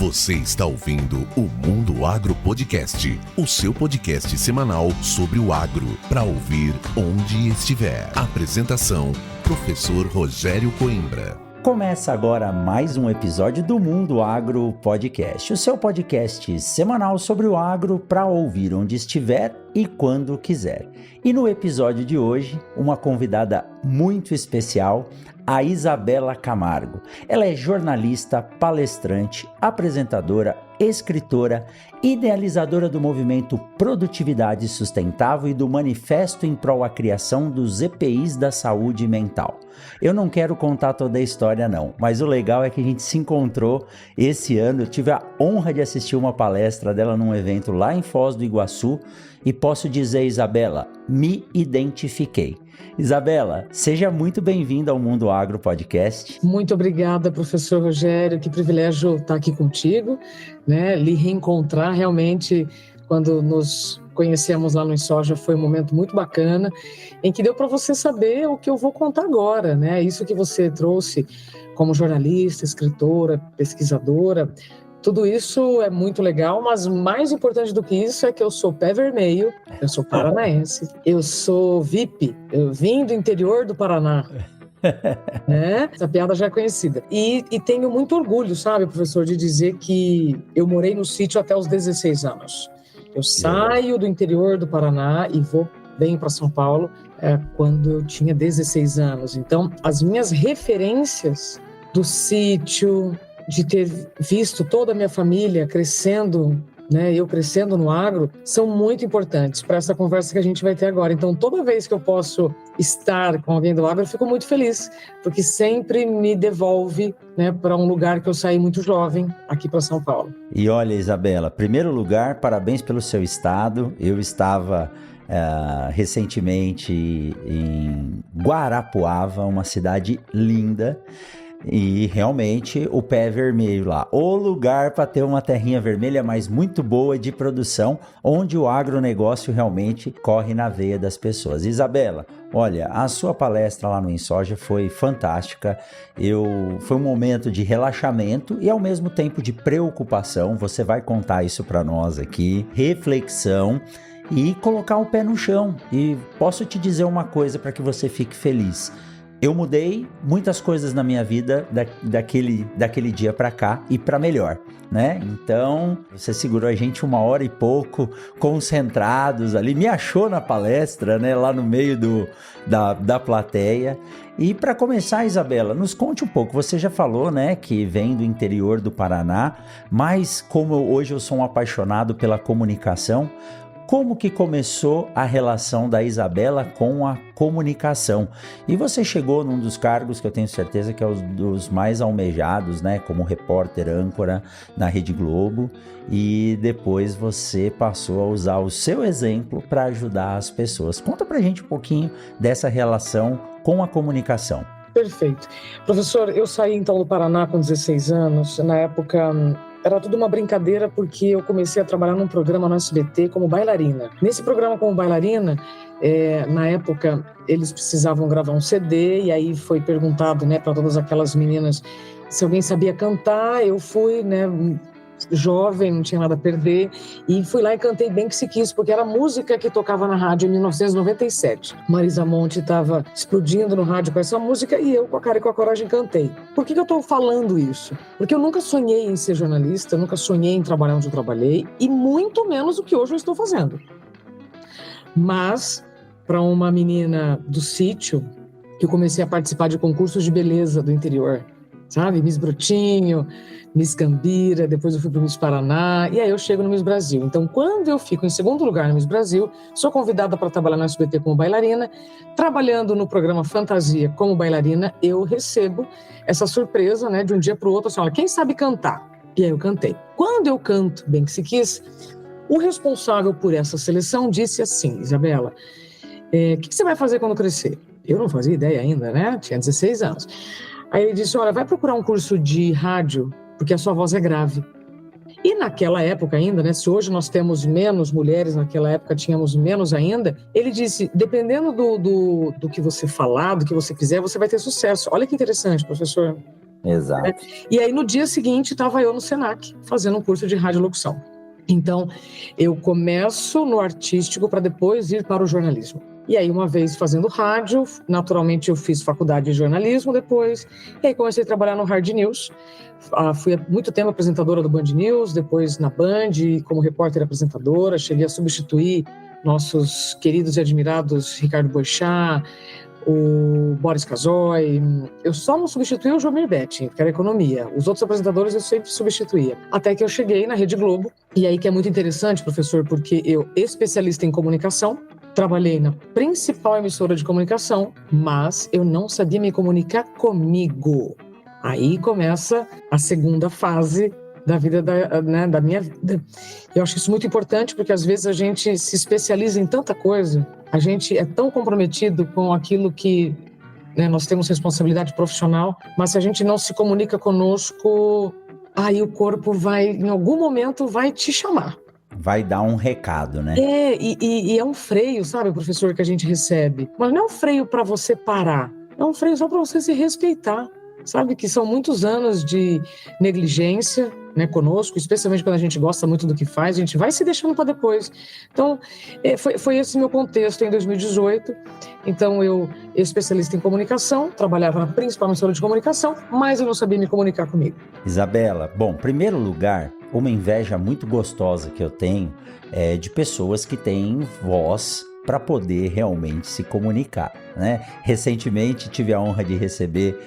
Você está ouvindo o Mundo Agro Podcast, o seu podcast semanal sobre o agro, para ouvir onde estiver. Apresentação, professor Rogério Coimbra. Começa agora mais um episódio do Mundo Agro Podcast, o seu podcast semanal sobre o agro para ouvir onde estiver e quando quiser. E no episódio de hoje, uma convidada muito especial, a Isabela Camargo. Ela é jornalista, palestrante, apresentadora, escritora, idealizadora do movimento Produtividade Sustentável e do Manifesto em Prol à Criação dos EPIs da Saúde Mental. Eu não quero contar toda a história não, mas o legal é que a gente se encontrou esse ano. Eu tive a honra de assistir uma palestra dela num evento lá em Foz do Iguaçu e posso dizer, Isabela, me identifiquei. Isabela, seja muito bem-vinda ao Mundo Agro Podcast. Muito obrigada, professor Rogério, que privilégio estar aqui contigo, né? Lhe reencontrar realmente quando nos conhecemos lá no InSoja foi um momento muito bacana, em que deu para você saber o que eu vou contar agora, né? Isso que você trouxe como jornalista, escritora, pesquisadora, tudo isso é muito legal, mas mais importante do que isso é que eu sou pé vermelho, eu sou paranaense, eu sou VIP, eu vim do interior do Paraná. Né? Essa piada já é conhecida. E tenho muito orgulho, sabe, professor, de dizer que eu morei no sítio até os 16 anos. Eu saio do interior do Paraná e venho para São Paulo quando eu tinha 16 anos. Então, as minhas referências do sítio, de ter visto toda a minha família crescendo, né, eu crescendo no agro, são muito importantes para essa conversa que a gente vai ter agora. Então, toda vez que eu posso estar com alguém do agro, eu fico muito feliz, porque sempre me devolve, né, para um lugar que eu saí muito jovem, aqui para São Paulo. E olha, Isabela, primeiro lugar, parabéns pelo seu estado. Eu estava recentemente em Guarapuava, uma cidade linda, e realmente o pé é vermelho lá, o lugar para ter uma terrinha vermelha, mas muito boa de produção, onde o agronegócio realmente corre na veia das pessoas. Isabela, olha, a sua palestra lá no InSoja foi fantástica. Foi um momento de relaxamento e ao mesmo tempo de preocupação. Você vai contar isso para nós aqui, reflexão e colocar o pé no chão. E posso te dizer uma coisa para que você fique feliz. Eu mudei muitas coisas na minha vida daquele dia para cá e para melhor, né? Então, você segurou a gente 1 hora e pouco, concentrados ali, me achou na palestra, né? Lá no meio da plateia. E para começar, Isabela, nos conte um pouco. Você já falou, né, que vem do interior do Paraná, mas como hoje eu sou um apaixonado pela comunicação, como que começou a relação da Isabela com a comunicação? E você chegou num dos cargos que eu tenho certeza que é um dos mais almejados, né? Como repórter âncora na Rede Globo. E depois você passou a usar o seu exemplo para ajudar as pessoas. Conta pra gente um pouquinho dessa relação com a comunicação. Perfeito. Professor, eu saí então do Paraná com 16 anos. Na época era tudo uma brincadeira, porque eu comecei a trabalhar num programa no SBT como bailarina. Nesse programa como bailarina, na época, eles precisavam gravar um CD, e aí foi perguntado, né, para todas aquelas meninas se alguém sabia cantar. Eu fui, né, jovem, não tinha nada a perder, e fui lá e cantei Bem Que Se Quis, porque era a música que tocava na rádio em 1997. Marisa Monte estava explodindo no rádio com essa música, e eu, com a cara e com a coragem, cantei. Por que eu estou falando isso? Porque eu nunca sonhei em ser jornalista, nunca sonhei em trabalhar onde eu trabalhei, e muito menos o que hoje eu estou fazendo. Mas, para uma menina do sítio, que eu comecei a participar de concursos de beleza do interior, sabe? Miss Brotinho, Miss Gambira, depois eu fui para o Miss Paraná, e aí eu chego no Miss Brasil. Então, quando eu fico em segundo lugar no Miss Brasil, sou convidada para trabalhar no SBT como bailarina. Trabalhando no programa Fantasia como bailarina, eu recebo essa surpresa, né, de um dia para o outro, assim, olha, quem sabe cantar? E aí eu cantei. Quando eu canto Bem Que Se Quis, o responsável por essa seleção disse assim: Isabela, o que você vai fazer quando crescer? Eu não fazia ideia ainda, né? Tinha 16 anos. Aí ele disse, olha, vai procurar um curso de rádio, porque a sua voz é grave. E naquela época ainda, né, se hoje nós temos menos mulheres, naquela época tínhamos menos ainda, ele disse, dependendo do que você falar, do que você fizer, você vai ter sucesso. Olha que interessante, professor. Exato. E aí, no dia seguinte, estava eu no Senac, fazendo um curso de radiolocução. Então, eu começo no artístico para depois ir para o jornalismo. E aí, uma vez fazendo rádio, naturalmente eu fiz faculdade de jornalismo depois, e aí comecei a trabalhar no Hard News. Fui há muito tempo apresentadora do Band News, depois na Band, como repórter apresentadora, cheguei a substituir nossos queridos e admirados Ricardo Boechat, o Boris Casoy. Eu só não substituí o Jomir Betti, que era economia. Os outros apresentadores eu sempre substituía. Até que eu cheguei na Rede Globo, e aí que é muito interessante, professor, porque eu, especialista em comunicação, trabalhei na principal emissora de comunicação, mas eu não sabia me comunicar comigo. Aí começa a segunda fase da vida da minha vida. Eu acho isso muito importante, porque às vezes a gente se especializa em tanta coisa, a gente é tão comprometido com aquilo que, né, nós temos responsabilidade profissional, mas se a gente não se comunica conosco, aí o corpo vai, em algum momento, vai te chamar. Vai dar um recado, né? E é um freio, sabe, professor, que a gente recebe. Mas não é um freio para você parar, é um freio só para você se respeitar. Sabe que são muitos anos de negligência, né, conosco, especialmente quando a gente gosta muito do que faz, a gente vai se deixando para depois. Então, foi esse meu contexto em 2018. Então, eu, especialista em comunicação, trabalhava na principal emissora de comunicação, mas eu não sabia me comunicar comigo. Isabela, bom, em primeiro lugar, uma inveja muito gostosa que eu tenho é de pessoas que têm voz para poder realmente se comunicar, né? Recentemente tive a honra de receber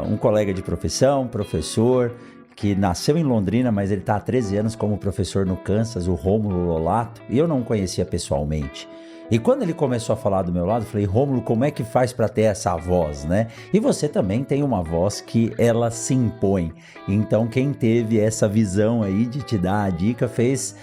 um colega de profissão, professor, que nasceu em Londrina, mas ele está há 13 anos como professor no Kansas, o Rômulo Lolato, e eu não o conhecia pessoalmente. E quando ele começou a falar do meu lado, eu falei, Rômulo, como é que faz para ter essa voz, né? E você também tem uma voz que ela se impõe. Então, quem teve essa visão aí de te dar a dica fez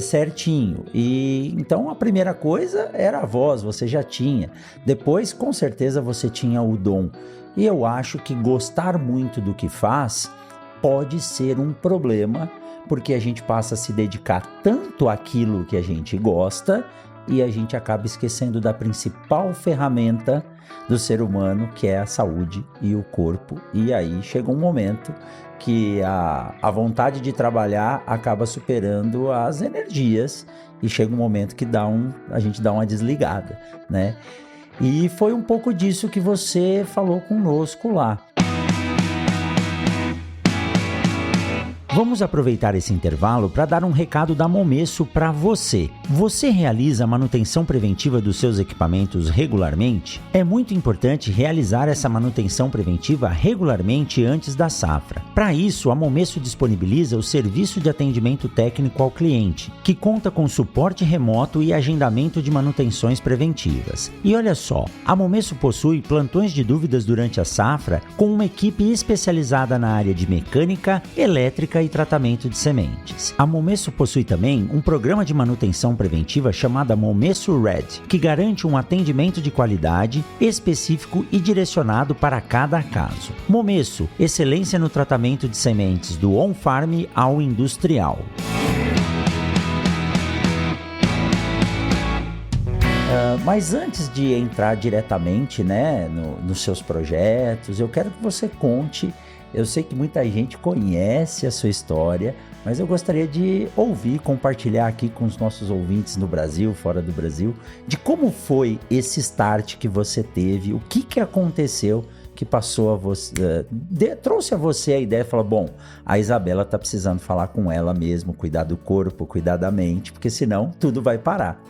certinho. E então, a primeira coisa era a voz, você já tinha. Depois, com certeza, você tinha o dom. E eu acho que gostar muito do que faz pode ser um problema, porque a gente passa a se dedicar tanto àquilo que a gente gosta e a gente acaba esquecendo da principal ferramenta do ser humano, que é a saúde e o corpo. E aí chega um momento que a vontade de trabalhar acaba superando as energias e chega um momento que a gente dá uma desligada, né? E foi um pouco disso que você falou conosco lá. Vamos aproveitar esse intervalo para dar um recado da Momesso para você. Você realiza a manutenção preventiva dos seus equipamentos regularmente? É muito importante realizar essa manutenção preventiva regularmente antes da safra. Para isso, a Momesso disponibiliza o serviço de atendimento técnico ao cliente, que conta com suporte remoto e agendamento de manutenções preventivas. E olha só, a Momesso possui plantões de dúvidas durante a safra com uma equipe especializada na área de mecânica, elétrica e tratamento de sementes. A Momesso possui também um programa de manutenção preventiva chamado Momesso Red, que garante um atendimento de qualidade específico e direcionado para cada caso. Momesso, excelência no tratamento de sementes do on-farm ao industrial. Mas antes de entrar diretamente, né, nos seus projetos, eu quero que você conte. Eu sei que muita gente conhece a sua história, mas eu gostaria de ouvir, compartilhar aqui com os nossos ouvintes no Brasil, fora do Brasil, de como foi esse start que você teve, o que aconteceu que passou a você, trouxe a você a ideia e falou, bom, a Isabela tá precisando falar com ela mesmo, cuidar do corpo, cuidar da mente, porque senão tudo vai parar.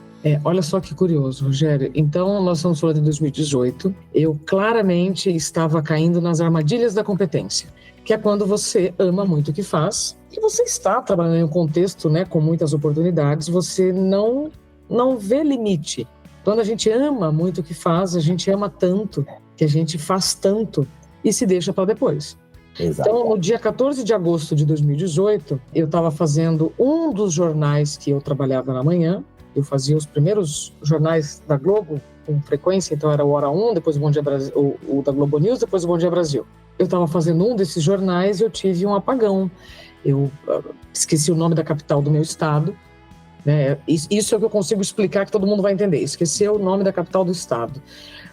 Olha só que curioso, Rogério. Então, nós estamos falando de 2018. Eu claramente estava caindo nas armadilhas da competência, que é quando você ama muito o que faz e você está trabalhando em um contexto, né, com muitas oportunidades, você não vê limite. Quando a gente ama muito o que faz, a gente ama tanto, que a gente faz tanto e se deixa para depois. Exato. Então, no dia 14 de agosto de 2018, eu estava fazendo um dos jornais que eu trabalhava na manhã. Eu fazia os primeiros jornais da Globo com frequência, então era o Hora 1, depois o Bom Dia Brasil, o da Globo News, depois o Bom Dia Brasil. Eu estava fazendo um desses jornais e eu tive um apagão. Eu esqueci o nome da capital do meu estado, né? Isso é o que eu consigo explicar, que todo mundo vai entender. Esqueci o nome da capital do estado.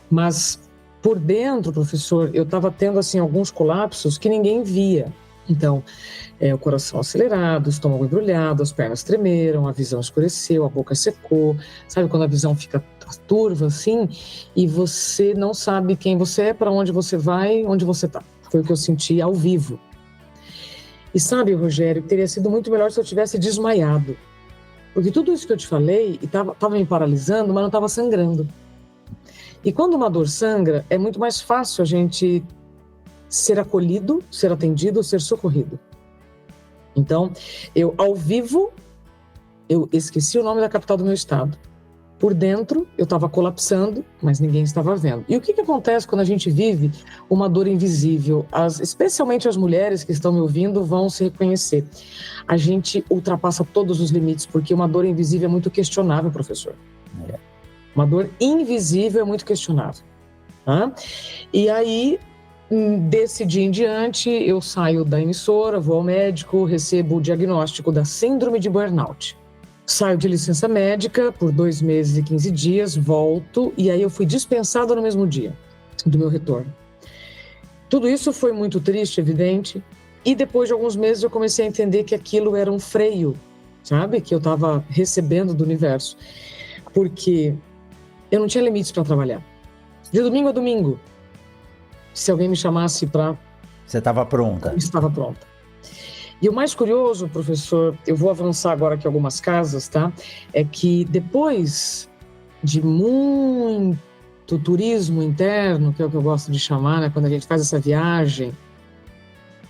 Mas Por dentro, professor, eu estava tendo assim alguns colapsos que ninguém via. Então, o coração acelerado, o estômago embrulhado, as pernas tremeram, a visão escureceu, a boca secou. Sabe quando a visão fica turva assim e você não sabe quem você é, para onde você vai, onde você está? Foi o que eu senti ao vivo. E sabe, Rogério, teria sido muito melhor se eu tivesse desmaiado. Porque tudo isso que eu te falei estava me paralisando, mas não estava sangrando. E quando uma dor sangra, é muito mais fácil a gente ser acolhido, ser atendido, ser socorrido. Então, eu, ao vivo, eu esqueci o nome da capital do meu estado. Por dentro, eu estava colapsando, mas ninguém estava vendo. E o que acontece quando a gente vive uma dor invisível? Especialmente as mulheres que estão me ouvindo vão se reconhecer. A gente ultrapassa todos os limites, porque uma dor invisível é muito questionável, professor. Uma dor invisível é muito questionável. Tá? E aí, desse dia em diante, eu saio da emissora, vou ao médico, recebo o diagnóstico da síndrome de burnout. Saio de licença médica por 2 meses e 15 dias, volto, e aí eu fui dispensada no mesmo dia do meu retorno. Tudo isso foi muito triste, evidente, e depois de alguns meses eu comecei a entender que aquilo era um freio, sabe? Que eu estava recebendo do universo, porque eu não tinha limites para trabalhar. De domingo a domingo, se alguém me chamasse para... Você estava pronta? Eu estava pronta. E o mais curioso, professor, eu vou avançar agora aqui algumas casas, tá? É que depois de muito turismo interno, que é o que eu gosto de chamar, né? Quando a gente faz essa viagem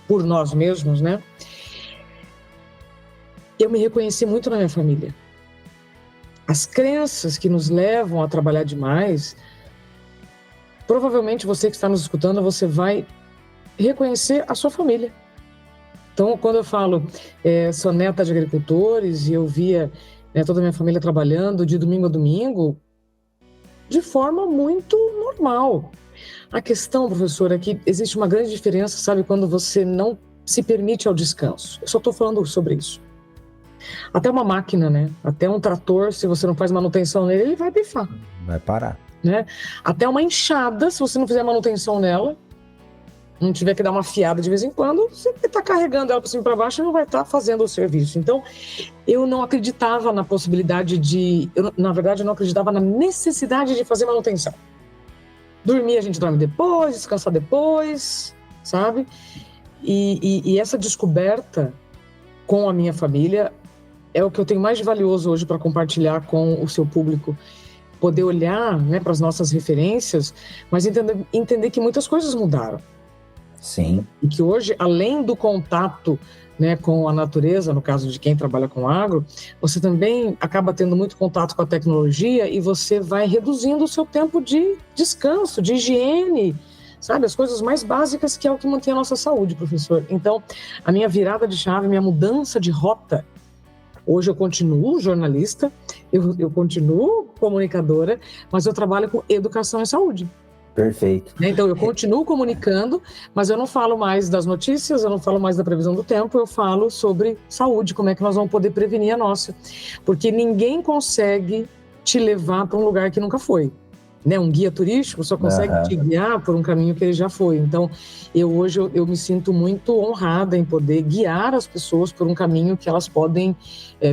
por nós mesmos, né? Eu me reconheci muito na minha família. As crenças que nos levam a trabalhar demais, provavelmente você que está nos escutando, você vai reconhecer a sua família. Então, quando eu falo, sou neta de agricultores e eu via toda a minha família trabalhando de domingo a domingo, de forma muito normal. A questão, professor, é que existe uma grande diferença, sabe, quando você não se permite ao descanso. Eu só estou falando sobre isso. Até uma máquina, né? Até um trator, se você não faz manutenção nele, ele vai pifar. Vai parar. Né? Até uma enxada, se você não fizer manutenção nela, não tiver que dar uma afiada de vez em quando, você está carregando ela para cima e para baixo e não vai estar fazendo o serviço. Então, eu não acreditava na possibilidade de... na verdade, eu não acreditava na necessidade de fazer manutenção. Dormir, a gente dorme depois, descansar depois, sabe? E essa descoberta com a minha família é o que eu tenho mais de valioso hoje para compartilhar com o seu público. Poder olhar, né, para as nossas referências, mas entender que muitas coisas mudaram. Sim. E que hoje, além do contato, né, com a natureza, no caso de quem trabalha com agro, você também acaba tendo muito contato com a tecnologia e você vai reduzindo o seu tempo de descanso, de higiene, sabe? As coisas mais básicas que é o que mantém a nossa saúde, professor. Então, a minha virada de chave, minha mudança de rota, hoje eu continuo jornalista, eu continuo comunicadora, mas eu trabalho com educação e saúde. Perfeito. Então, eu continuo comunicando, mas eu não falo mais das notícias, eu não falo mais da previsão do tempo, eu falo sobre saúde, como é que nós vamos poder prevenir a nossa. Porque ninguém consegue te levar para um lugar que nunca foi. Né? Um guia turístico só consegue te guiar por um caminho que ele já foi. Então, hoje eu me sinto muito honrada em poder guiar as pessoas por um caminho que elas podem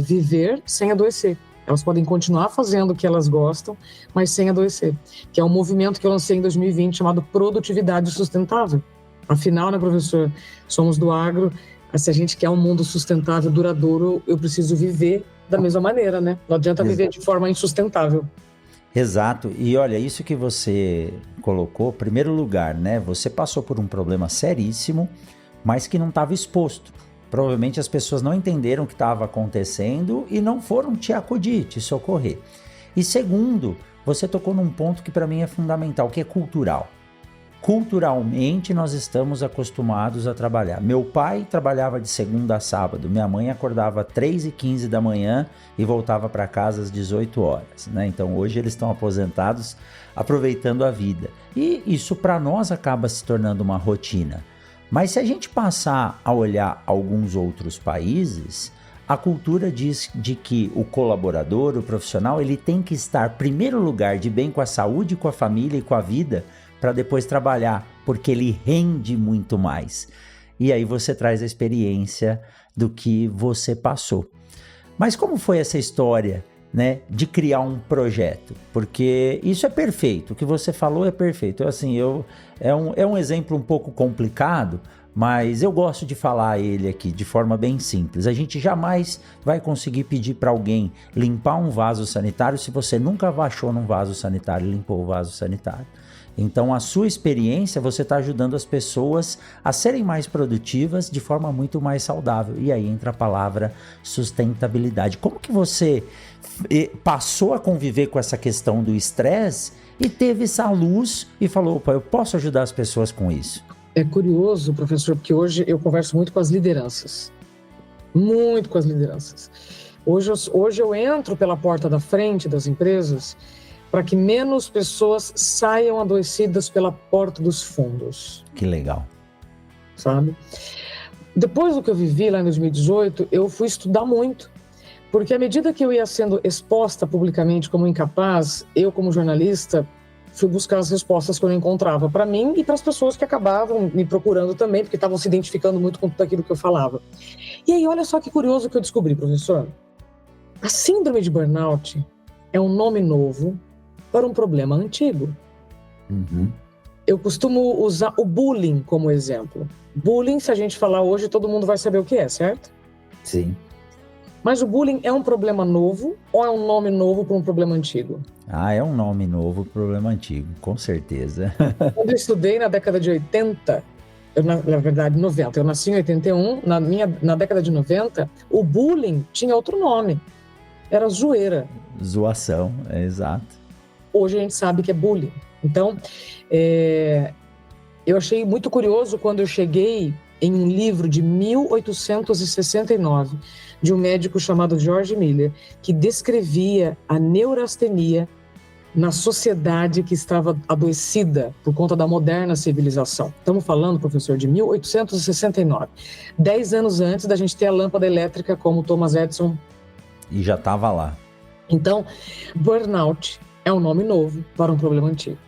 viver sem adoecer. Elas podem continuar fazendo o que elas gostam, mas sem adoecer. Que é um movimento que eu lancei em 2020 chamado Produtividade Sustentável. Afinal, né, professor, somos do agro. Se a gente quer um mundo sustentável, duradouro, eu preciso viver da mesma maneira, né? Não adianta viver de forma insustentável. Exato. E olha, isso que você colocou, primeiro lugar, né? Você passou por um problema seríssimo, mas que não estava exposto. Provavelmente as pessoas não entenderam o que estava acontecendo e não foram te acudir, te socorrer. E segundo, você tocou num ponto que para mim é fundamental, que é cultural. Culturalmente nós estamos acostumados a trabalhar. Meu pai trabalhava de segunda a sábado, minha mãe acordava às 3h15 da manhã e voltava para casa às 18 horas. Né? Então hoje eles estão aposentados, aproveitando a vida. E isso para nós acaba se tornando uma rotina. Mas se a gente passar a olhar alguns outros países, a cultura diz de que o colaborador, o profissional, ele tem que estar, em primeiro lugar, de bem com a saúde, com a família e com a vida, para depois trabalhar, porque ele rende muito mais. E aí você traz a experiência do que você passou. Mas como foi essa história, né, de criar um projeto? Porque isso é perfeito, o que você falou é perfeito. Assim, é um exemplo um pouco complicado, mas eu gosto de falar ele aqui de forma bem simples. A gente jamais vai conseguir pedir para alguém limpar um vaso sanitário se você nunca baixou num vaso sanitário e limpou o vaso sanitário. Então, a sua experiência, você está ajudando as pessoas a serem mais produtivas de forma muito mais saudável. E aí entra a palavra sustentabilidade. Como que você passou a conviver com essa questão do estresse e teve essa luz e falou, opa, eu posso ajudar as pessoas com isso? É curioso, professor, porque hoje eu converso muito com as lideranças. Muito com as lideranças. Hoje eu entro pela porta da frente das empresas para que menos pessoas saiam adoecidas pela porta dos fundos. Que legal. Sabe? Depois do que eu vivi lá em 2018, eu fui estudar muito. Porque à medida que eu ia sendo exposta publicamente como incapaz, eu como jornalista fui buscar as respostas que eu não encontrava para mim e para as pessoas que acabavam me procurando também, porque estavam se identificando muito com tudo aquilo que eu falava. E aí, olha só que curioso que eu descobri, professor. A síndrome de burnout é um nome novo para um problema antigo. Uhum. Eu costumo usar o bullying como exemplo. Bullying, se a gente falar hoje, todo mundo vai saber o que é, certo? Sim. Mas o bullying é um problema novo ou é um nome novo para um problema antigo? Ah, é um nome novo para o problema antigo, com certeza. Quando eu estudei na década de 80, na verdade 90, eu nasci em 81, na década de 90, o bullying tinha outro nome, era zoeira. Zoação, é exato. Hoje a gente sabe que é bullying. Então, eu achei muito curioso quando eu cheguei em um livro de 1869, de um médico chamado George Miller, que descrevia a neurastenia na sociedade que estava adoecida por conta da moderna civilização. Estamos falando, professor, de 1869, 10 anos antes da gente ter a lâmpada elétrica como Thomas Edison. E já estava lá. Então, burnout é um nome novo para um problema antigo.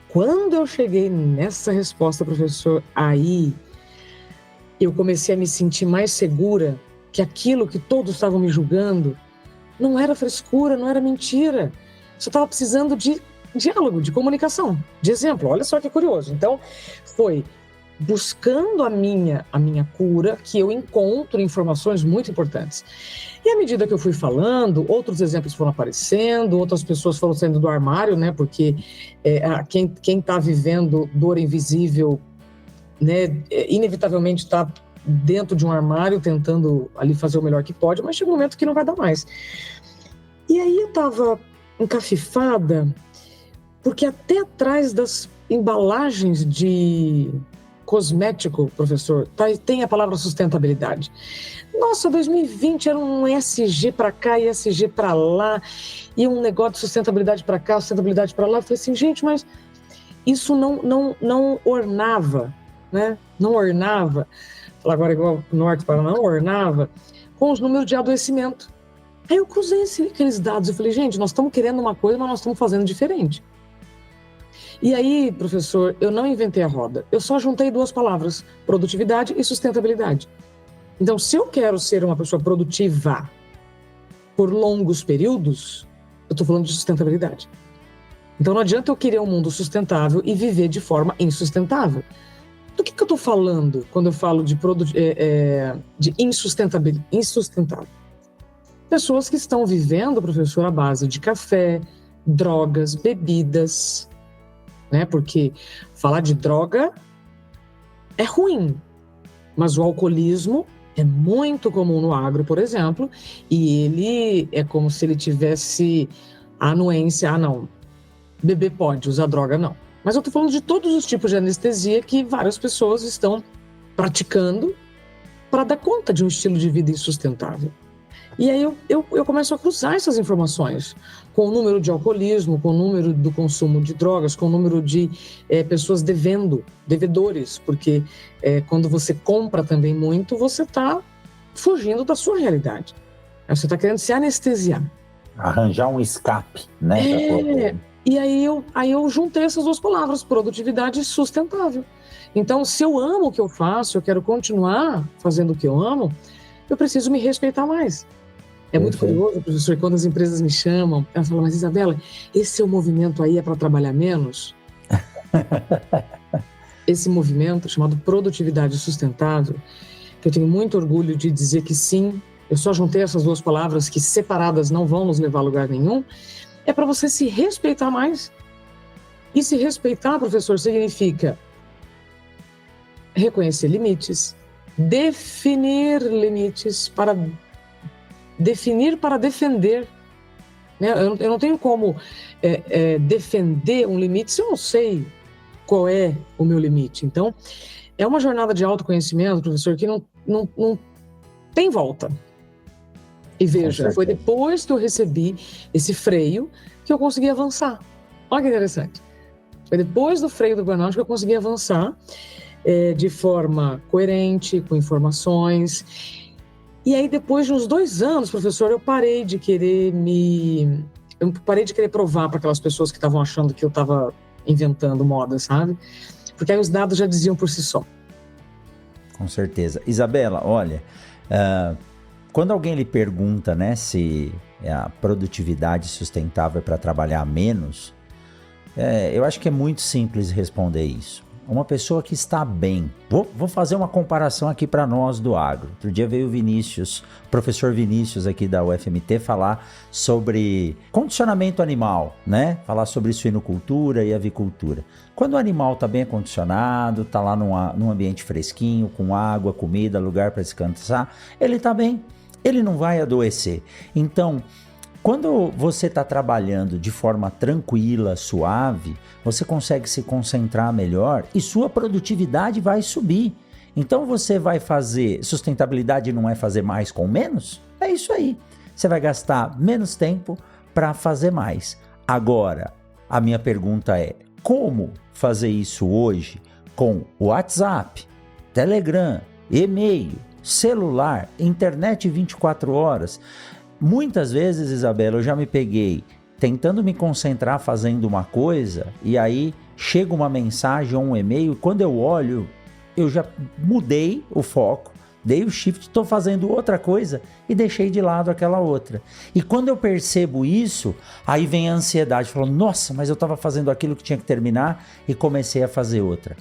Quando eu cheguei nessa resposta, professor, aí eu comecei a me sentir mais segura que aquilo que todos estavam me julgando não era frescura, não era mentira. Só estava precisando de diálogo, de comunicação, de exemplo. Olha só que curioso. Então, foi buscando a minha cura que eu encontro informações muito importantes. E à medida que eu fui falando, outros exemplos foram aparecendo, outras pessoas foram saindo do armário, né? Porque quem está vivendo dor invisível, né, inevitavelmente está dentro de um armário tentando ali fazer o melhor que pode, mas chega um momento que não vai dar mais. E aí eu estava encafifada, porque até atrás das embalagens de cosmético, professor, tem a palavra sustentabilidade. Nossa, 2020 era um ESG para cá e ESG para lá, e um negócio de sustentabilidade para cá, sustentabilidade para lá. Eu falei assim, gente, mas isso não ornava, né? Não ornava, falar agora igual Norte para não ornava, com os números de adoecimento. Aí eu cruzei aqueles dados e falei, gente, nós estamos querendo uma coisa, mas nós estamos fazendo diferente. E aí, professor, eu não inventei a roda, eu só juntei duas palavras, produtividade e sustentabilidade. Então, se eu quero ser uma pessoa produtiva por longos períodos, eu estou falando de sustentabilidade. Então, não adianta eu querer um mundo sustentável e viver de forma insustentável. Do que eu estou falando quando eu falo de insustentável? Pessoas que estão vivendo, professor, à base de café, drogas, bebidas, né? Porque falar de droga é ruim, mas o alcoolismo é muito comum no agro, por exemplo, e ele é como se ele tivesse a anuência, não, beber pode, usar droga não. Mas eu estou falando de todos os tipos de anestesia que várias pessoas estão praticando para dar conta de um estilo de vida insustentável. E aí eu começo a cruzar essas informações com o número de alcoolismo, com o número do consumo de drogas, com o número de pessoas devedores, porque quando você compra também muito, você está fugindo da sua realidade. Você está querendo se anestesiar. Arranjar um escape, né? E aí eu juntei essas duas palavras, produtividade sustentável. Então, se eu amo o que eu faço, eu quero continuar fazendo o que eu amo, eu preciso me respeitar mais. É muito curioso, professor, quando as empresas me chamam, elas falam, mas Isabela, esse seu movimento aí é para trabalhar menos? Esse movimento chamado produtividade sustentável, que eu tenho muito orgulho de dizer que sim, eu só juntei essas duas palavras que separadas não vão nos levar a lugar nenhum, é para você se respeitar mais. E se respeitar, professor, significa reconhecer limites, definir limites para defender. Né? Eu não tenho como defender um limite se eu não sei qual é o meu limite. Então, é uma jornada de autoconhecimento, professor, que não tem volta. E veja, foi depois que eu recebi esse freio que eu consegui avançar. Olha que interessante. Foi depois do freio do burnout que eu consegui avançar de forma coerente, com informações. E aí, depois de uns 2 anos, professor, eu parei de querer provar para aquelas pessoas que estavam achando que eu estava inventando moda, sabe? Porque aí os dados já diziam por si só. Com certeza. Isabela, olha, quando alguém lhe pergunta, né, se a produtividade sustentável é para trabalhar menos, eu acho que é muito simples responder isso. Uma pessoa que está bem. Vou fazer uma comparação aqui para nós do agro. Outro dia veio o Vinícius, professor Vinícius aqui da UFMT, falar sobre condicionamento animal, né? Falar sobre suinocultura e avicultura. Quando o animal está bem acondicionado, está lá num ambiente fresquinho, com água, comida, lugar para descansar, ele está bem. Ele não vai adoecer. Então, quando você está trabalhando de forma tranquila, suave, você consegue se concentrar melhor e sua produtividade vai subir. Então você vai fazer, sustentabilidade não é fazer mais com menos? É isso aí. Você vai gastar menos tempo para fazer mais. Agora, a minha pergunta é, como fazer isso hoje com WhatsApp, Telegram, e-mail, celular, internet 24 horas? Muitas vezes, Isabela, eu já me peguei tentando me concentrar fazendo uma coisa e aí chega uma mensagem ou um e-mail, quando eu olho, eu já mudei o foco, dei o shift, estou fazendo outra coisa e deixei de lado aquela outra. E quando eu percebo isso, aí vem a ansiedade, falando, nossa, mas eu estava fazendo aquilo que tinha que terminar e comecei a fazer outra.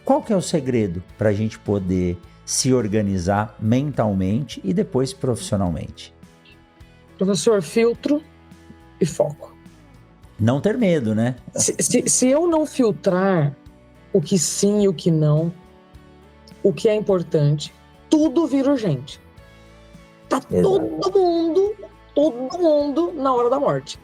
Qual que é o segredo para a gente poder se organizar mentalmente e depois profissionalmente? Professor, filtro e foco. Não ter medo, né? Se eu não filtrar o que sim e o que não, o que é importante, tudo vira urgente. Tá todo mundo na hora da morte.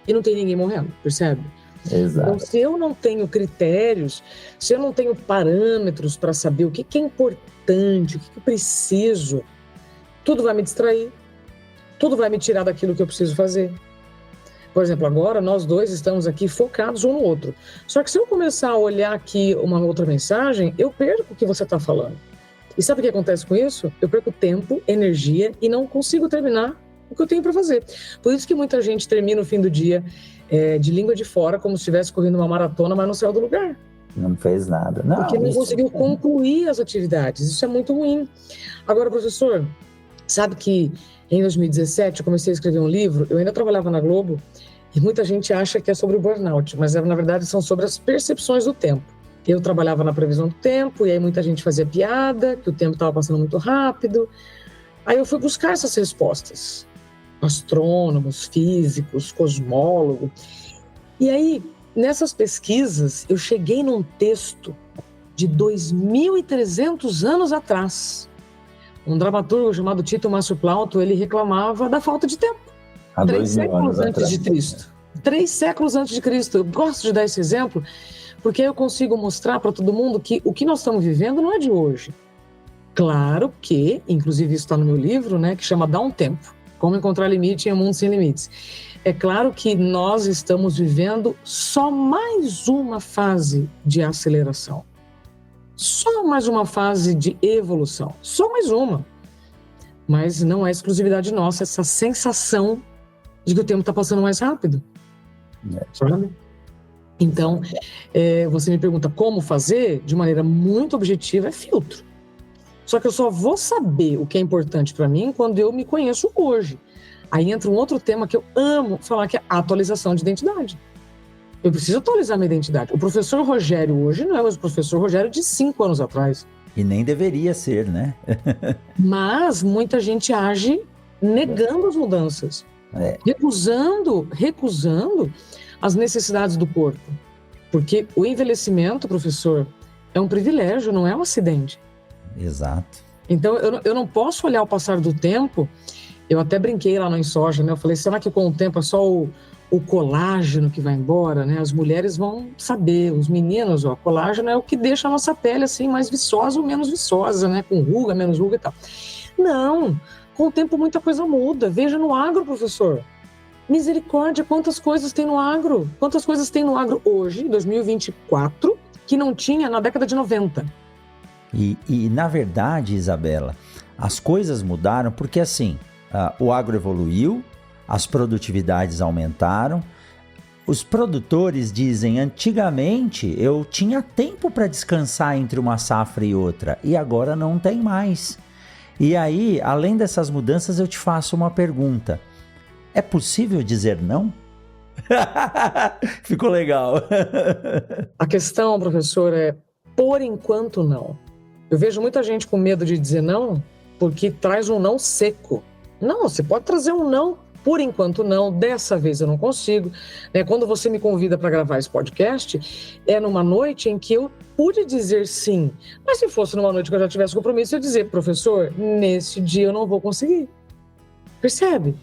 E não tem ninguém morrendo, percebe? Exato. Então, se eu não tenho critérios, se eu não tenho parâmetros para saber o que é importante, o que eu preciso, tudo vai me distrair. Tudo vai me tirar daquilo que eu preciso fazer. Por exemplo, agora nós dois estamos aqui focados um no outro. Só que se eu começar a olhar aqui uma outra mensagem, eu perco o que você está falando. E sabe o que acontece com isso? Eu perco tempo, energia e não consigo terminar o que eu tenho para fazer. Por isso que muita gente termina o fim do dia de língua de fora, como se estivesse correndo uma maratona, mas não saiu do lugar. Não fez nada. Porque não conseguiu concluir as atividades. Isso é muito ruim. Agora, professor, sabe que em 2017, eu comecei a escrever um livro, eu ainda trabalhava na Globo, e muita gente acha que é sobre o burnout, mas na verdade são sobre as percepções do tempo. Eu trabalhava na previsão do tempo, e aí muita gente fazia piada, que o tempo estava passando muito rápido. Aí eu fui buscar essas respostas. Astrônomos, físicos, cosmólogos. E aí, nessas pesquisas, eu cheguei num texto de 2.300 anos atrás. Um dramaturgo chamado Tito Márcio Plauto, ele reclamava da falta de tempo. 3 séculos antes de Cristo. 3 séculos antes de Cristo. Eu gosto de dar esse exemplo, porque eu consigo mostrar para todo mundo que o que nós estamos vivendo não é de hoje. Claro que, inclusive isso está no meu livro, né, que chama Dá um Tempo. Como encontrar limite em um mundo sem limites. É claro que nós estamos vivendo só mais uma fase de aceleração. Só mais uma fase de evolução, só mais uma. Mas não é exclusividade nossa essa sensação de que o tempo está passando mais rápido. sabe? Então, você me pergunta como fazer, de maneira muito objetiva, é filtro. Só que eu só vou saber o que é importante para mim quando eu me conheço hoje. Aí entra um outro tema que eu amo falar, que é a atualização de identidade. Eu preciso atualizar minha identidade. O professor Rogério hoje não é mais o professor Rogério de 5 anos atrás. E nem deveria ser, né? Mas muita gente age negando as mudanças. Recusando as necessidades do corpo. Porque o envelhecimento, professor, é um privilégio, não é um acidente. Exato. Então, eu não posso olhar o passar do tempo. Eu até brinquei lá no Ensoja, né? Eu falei, será que com o tempo é só o colágeno que vai embora, né? As mulheres vão saber, os meninos, ó, colágeno é o que deixa a nossa pele assim mais viçosa ou menos viçosa, né? Com ruga, menos ruga e tal. Não, com o tempo muita coisa muda. Veja no agro, professor. Misericórdia, quantas coisas tem no agro? Quantas coisas tem no agro hoje, em 2024, que não tinha na década de 90? E na verdade, Isabela, as coisas mudaram porque assim, o agro evoluiu, as produtividades aumentaram. Os produtores dizem, antigamente eu tinha tempo para descansar entre uma safra e outra, e agora não tem mais. E aí, além dessas mudanças, eu te faço uma pergunta. É possível dizer não? Ficou legal. A questão, professor, é por enquanto não. Eu vejo muita gente com medo de dizer não, porque traz um não seco. Não, você pode trazer um não, por enquanto não, dessa vez eu não consigo. Quando você me convida para gravar esse podcast, é numa noite em que eu pude dizer sim. Mas se fosse numa noite que eu já tivesse compromisso, eu ia dizer, professor, nesse dia eu não vou conseguir. Percebe?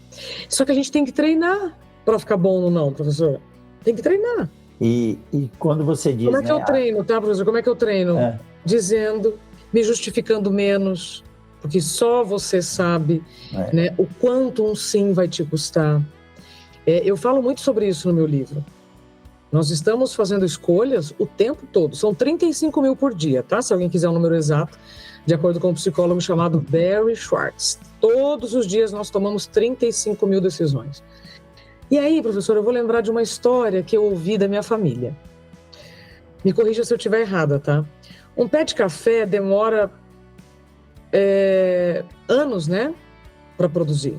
Só que a gente tem que treinar para ficar bom no não, professor. Tem que treinar. E quando você diz... Como é que eu treino, tá, professor? Como é que eu treino? Dizendo, me justificando menos, porque só você sabe né, o quanto um sim vai te custar. Eu falo muito sobre isso no meu livro. Nós estamos fazendo escolhas o tempo todo. São 35 mil por dia, tá? Se alguém quiser um número exato, de acordo com um psicólogo chamado Barry Schwartz. Todos os dias nós tomamos 35 mil decisões. E aí, professor, eu vou lembrar de uma história que eu ouvi da minha família. Me corrija se eu estiver errada, tá? Um pé de café demora anos, né? Para produzir.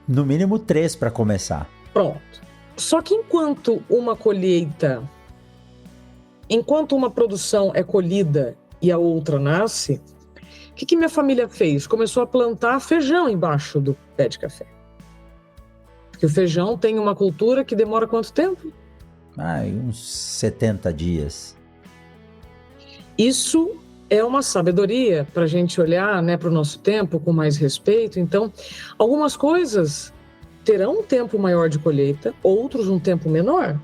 No mínimo 3 para começar. Pronto. Só que enquanto uma produção é colhida e a outra nasce, o que minha família fez? Começou a plantar feijão embaixo do pé de café. Porque o feijão tem uma cultura que demora quanto tempo? Uns 70 dias. Isso é uma sabedoria para a gente olhar, né, para o nosso tempo com mais respeito. Então, algumas coisas terão um tempo maior de colheita, outros um tempo menor.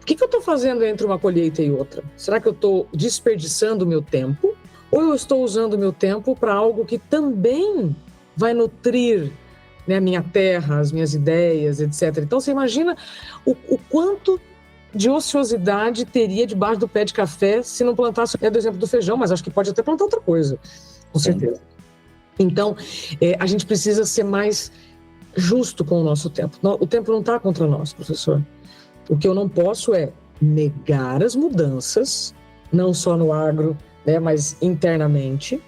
O que eu estou fazendo entre uma colheita e outra? Será que eu estou desperdiçando o meu tempo? Ou eu estou usando o meu tempo para algo que também vai nutrir, né, a minha terra, as minhas ideias, etc. Então, você imagina o quanto de ociosidade teria debaixo do pé de café se não plantasse, do exemplo do feijão, mas acho que pode até plantar outra coisa, com certeza. Então, a gente precisa ser mais justo com o nosso tempo. O tempo não está contra nós, professor. O que eu não posso é negar as mudanças, não só no agro, né, mas internamente,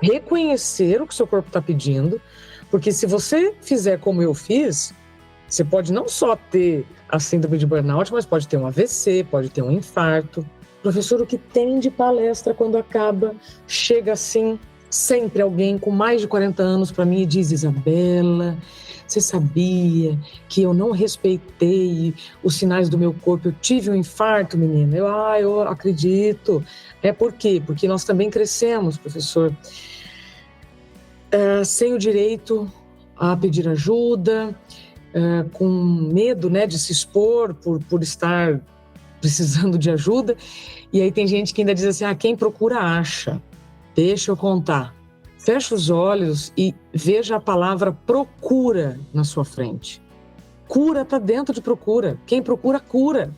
reconhecer o que o seu corpo está pedindo, porque se você fizer como eu fiz, você pode não só ter a síndrome de burnout, mas pode ter um AVC, pode ter um infarto. Professor, o que tem de palestra quando acaba, chega assim, sempre alguém com mais de 40 anos para mim e diz, Isabela, você sabia que eu não respeitei os sinais do meu corpo? Eu tive um infarto, menina. Eu acredito. Por quê? Porque nós também crescemos, professor, sem o direito a pedir ajuda, com medo, né, de se expor por estar precisando de ajuda. E aí tem gente que ainda diz assim, quem procura acha. Deixa eu contar. Fecha os olhos e veja a palavra procura na sua frente. Cura está dentro de procura. Quem procura, cura.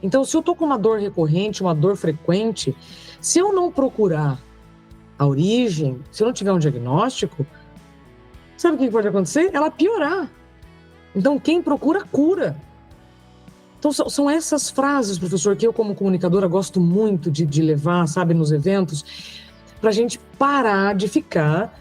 Então, se eu estou com uma dor recorrente, uma dor frequente, se eu não procurar a origem, se eu não tiver um diagnóstico, sabe o que pode acontecer? Ela piorar. Então, quem procura, cura. Então, são essas frases, professor, que eu, como comunicadora, gosto muito de levar, sabe, nos eventos, para a gente parar de ficar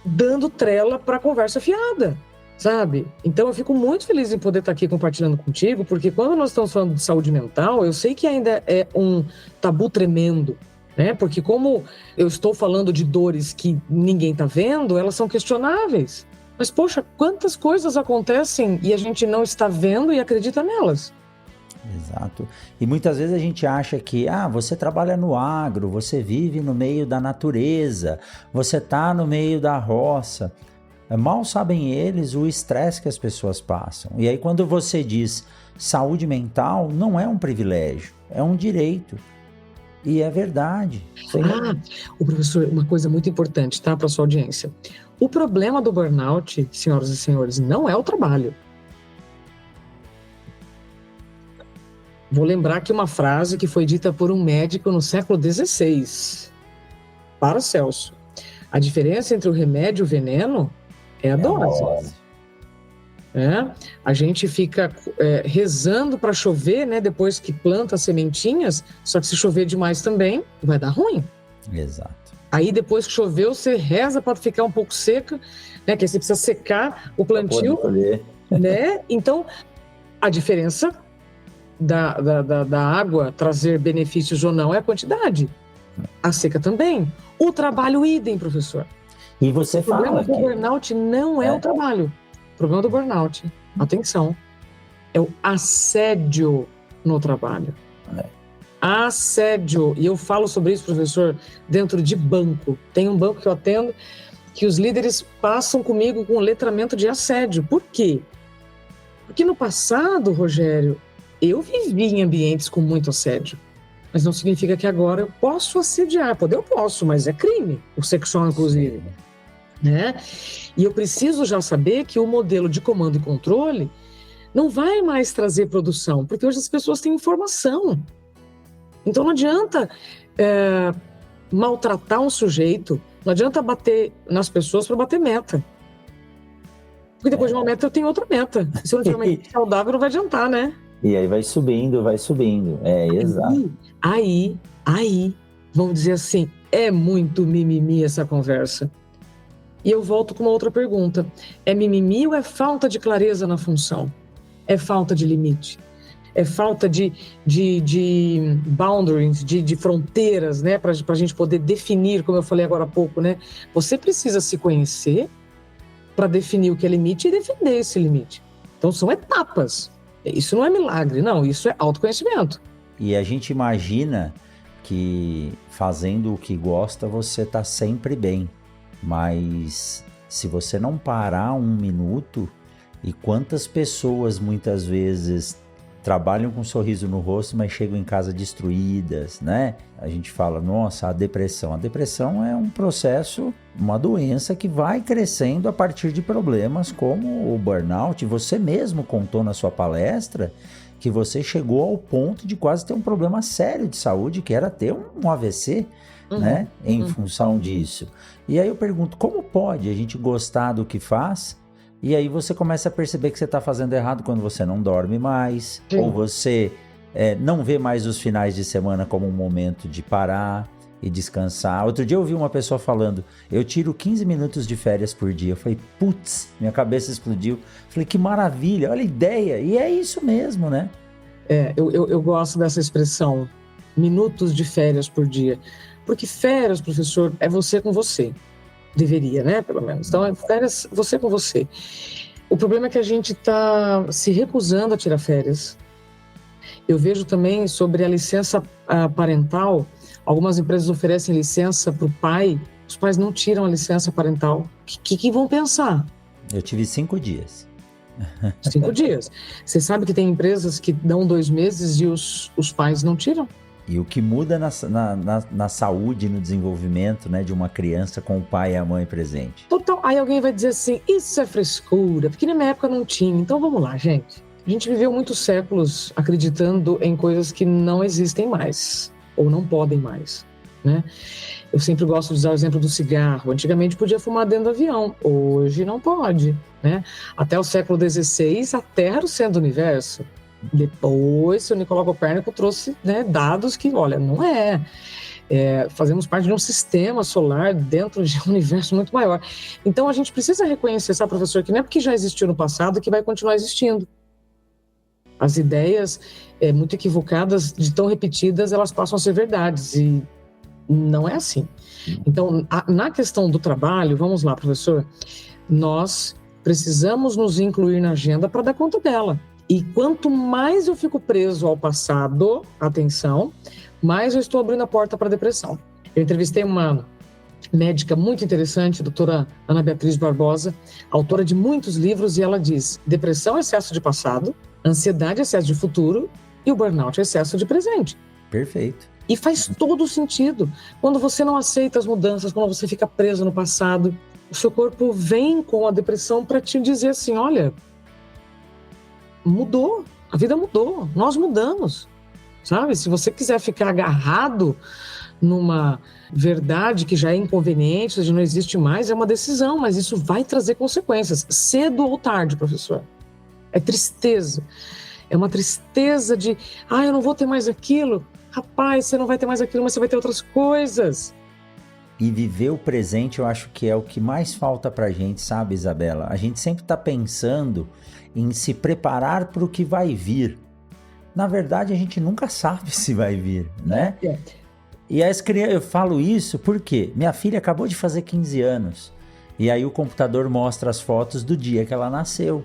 dando trela para a conversa fiada, sabe? Então, eu fico muito feliz em poder estar aqui compartilhando contigo, porque quando nós estamos falando de saúde mental, eu sei que ainda é um tabu tremendo, né? Porque como eu estou falando de dores que ninguém está vendo, elas são questionáveis. Mas, poxa, quantas coisas acontecem e a gente não está vendo e acredita nelas? Exato. E muitas vezes a gente acha que, você trabalha no agro, você vive no meio da natureza, você está no meio da roça. Mal sabem eles o estresse que as pessoas passam. E aí quando você diz saúde mental, não é um privilégio, é um direito. E é verdade. O professor, uma coisa muito importante, tá, para sua audiência. O problema do burnout, senhoras e senhores, não é o trabalho. Vou lembrar aqui uma frase que foi dita por um médico no século XVI, Paracelso. A diferença entre o remédio e o veneno é a dose. A gente fica rezando para chover, né, depois que planta as sementinhas, só que se chover demais também, vai dar ruim. Exato. Aí depois que choveu, você reza para ficar um pouco seca, né, que aí você precisa secar o plantio. Né? Então, a diferença da água trazer benefícios ou não é a quantidade. A seca também. O trabalho idem, professor. E você fala O problema do burnout não é o trabalho. O problema do burnout, atenção, é o assédio no trabalho. Assédio. E eu falo sobre isso, professor, dentro de banco. Tem um banco que eu atendo que os líderes passam comigo com letramento de assédio. Por quê? Porque no passado, Rogério, eu vivi em ambientes com muito assédio. Mas não significa que agora eu posso assediar. Poder eu posso, mas é crime. O sexual, inclusive. Né? E eu preciso já saber que o modelo de comando e controle não vai mais trazer produção, porque hoje as pessoas têm informação. Então não adianta maltratar um sujeito, não adianta bater nas pessoas para bater meta. Porque depois de uma meta eu tenho outra meta. Se eu não tiver uma meta saudável, não vai adiantar, né? E aí vai subindo. Exato. Aí, vamos dizer assim, é muito mimimi essa conversa. E eu volto com uma outra pergunta. É mimimi ou é falta de clareza na função? É falta de limite? É falta de boundaries, de fronteiras, né? Para a gente poder definir, como eu falei agora há pouco, né? Você precisa se conhecer para definir o que é limite e defender esse limite. Então são etapas. Isso não é milagre, não. Isso é autoconhecimento. E a gente imagina que fazendo o que gosta, você está sempre bem. Mas se você não parar um minuto, e quantas pessoas muitas vezes trabalham com um sorriso no rosto, mas chegam em casa destruídas, né? A gente fala, nossa, a depressão. A depressão é um processo, uma doença que vai crescendo a partir de problemas como o burnout. Você mesmo contou na sua palestra que você chegou ao ponto de quase ter um problema sério de saúde, que era ter um AVC, né? Em função disso. E aí eu pergunto, como pode a gente gostar do que faz? E aí você começa a perceber que você está fazendo errado quando você não dorme mais, ou você não vê mais os finais de semana como um momento de parar e descansar. Outro dia eu ouvi uma pessoa falando, eu tiro 15 minutos de férias por dia. Eu falei, putz, minha cabeça explodiu. Eu falei, que maravilha, olha a ideia. E é isso mesmo, né? Eu gosto dessa expressão, minutos de férias por dia. Porque férias, professor, é você com você. Deveria, né? Pelo menos. Então, é férias, você com você. O problema é que a gente está se recusando a tirar férias. Eu vejo também sobre a licença parental. Algumas empresas oferecem licença para o pai. Os pais não tiram a licença parental. O que vão pensar? Eu tive 5 dias. 5 dias. Você sabe que tem empresas que dão 2 meses e os pais não tiram? E o que muda na saúde, no desenvolvimento, né, de uma criança com o pai e a mãe presente. Total. Aí alguém vai dizer assim, isso é frescura, porque na minha época não tinha. Então vamos lá, gente. A gente viveu muitos séculos acreditando em coisas que não existem mais, ou não podem mais, né? Eu sempre gosto de usar o exemplo do cigarro. Antigamente podia fumar dentro do avião, hoje não pode, né? Até o século XVI, a Terra era o centro do universo. Depois, o Nicolau Copérnico trouxe, né, dados que, olha, não é. Fazemos parte de um sistema solar dentro de um universo muito maior. Então, a gente precisa reconhecer, sabe, professor, que não é porque já existiu no passado que vai continuar existindo. As ideias muito equivocadas, de tão repetidas, elas passam a ser verdades, e não é assim. Então, na questão do trabalho, vamos lá, professor, nós precisamos nos incluir na agenda para dar conta dela. E quanto mais eu fico preso ao passado, atenção, mais eu estou abrindo a porta para a depressão. Eu entrevistei uma médica muito interessante, a doutora Ana Beatriz Barbosa, autora de muitos livros, e ela diz: depressão é excesso de passado, ansiedade é excesso de futuro e o burnout é excesso de presente. Perfeito. E faz todo sentido. Quando você não aceita as mudanças, quando você fica preso no passado, o seu corpo vem com a depressão para te dizer assim: olha, mudou, a vida mudou, nós mudamos, sabe? Se você quiser ficar agarrado numa verdade que já é inconveniente, já não existe mais, é uma decisão, mas isso vai trazer consequências, cedo ou tarde, professor. É tristeza, é uma tristeza de, eu não vou ter mais aquilo. Rapaz, você não vai ter mais aquilo, mas você vai ter outras coisas. E viver o presente, eu acho que é o que mais falta pra gente, sabe, Isabela? A gente sempre tá pensando em se preparar para o que vai vir. Na verdade, a gente nunca sabe se vai vir, né? E as crianças, eu falo isso porque minha filha acabou de fazer 15 anos. E aí o computador mostra as fotos do dia que ela nasceu.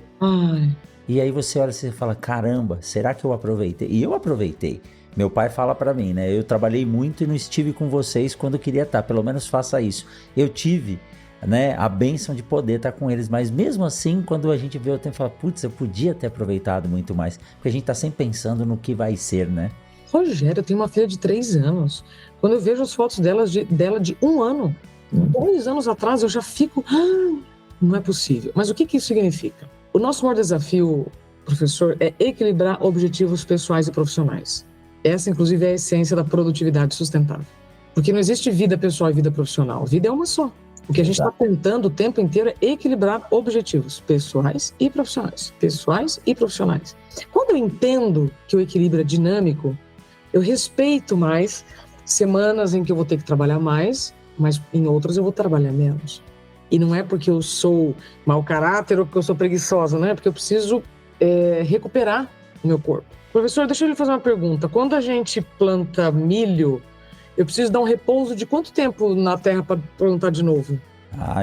E aí você olha e fala: caramba, será que eu aproveitei? E eu aproveitei. Meu pai fala pra mim, né? Eu trabalhei muito e não estive com vocês quando eu queria estar. Pelo menos faça isso. Eu tive, né, a bênção de poder estar com eles. Mas mesmo assim, quando a gente vê o tempo, fala: putz, eu podia ter aproveitado muito mais. Porque a gente tá sempre pensando no que vai ser, né? Rogério, eu tenho uma filha de 3 anos. Quando eu vejo as fotos dela de 1 ano, 2 anos atrás, eu já fico... não é possível. Mas o que isso significa? O nosso maior desafio, professor, é equilibrar objetivos pessoais e profissionais. Essa, inclusive, é a essência da produtividade sustentável. Porque não existe vida pessoal e vida profissional. Vida é uma só. O que a gente está tentando o tempo inteiro é equilibrar objetivos pessoais e profissionais. Pessoais e profissionais. Quando eu entendo que o equilíbrio é dinâmico, eu respeito mais semanas em que eu vou ter que trabalhar mais, mas em outras eu vou trabalhar menos. E não é porque eu sou mau caráter ou porque eu sou preguiçosa, não é porque eu preciso recuperar o meu corpo. Professor, deixa eu lhe fazer uma pergunta. Quando a gente planta milho, eu preciso dar um repouso de quanto tempo na terra para plantar de novo?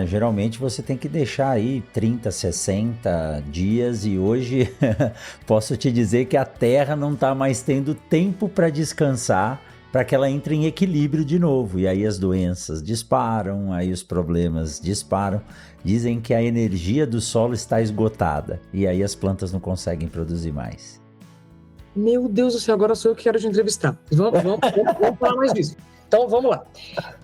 Geralmente você tem que deixar aí 30, 60 dias, e hoje posso te dizer que a terra não está mais tendo tempo para descansar, para que ela entre em equilíbrio de novo. E aí as doenças disparam, aí os problemas disparam. Dizem que a energia do solo está esgotada e aí as plantas não conseguem produzir mais. Meu Deus do céu, agora sou eu que quero te entrevistar. Vamos falar mais disso. Então, vamos lá.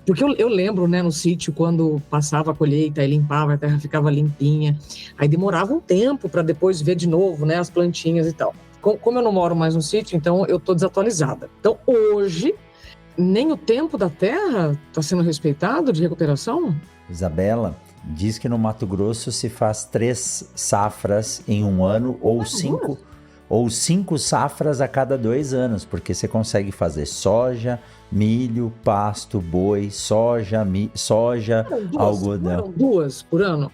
Porque eu lembro, né, no sítio, quando passava a colheita e limpava, a terra ficava limpinha. Aí demorava um tempo para depois ver de novo, né, as plantinhas e tal. Como eu não moro mais no sítio, então eu tô desatualizada. Então, hoje, nem o tempo da terra está sendo respeitado de recuperação? Isabela, diz que no Mato Grosso se faz 3 safras em um ano, ou 5 safras a cada 2 anos, porque você consegue fazer soja, milho, pasto, boi, soja, algodão. Eram 2 por ano?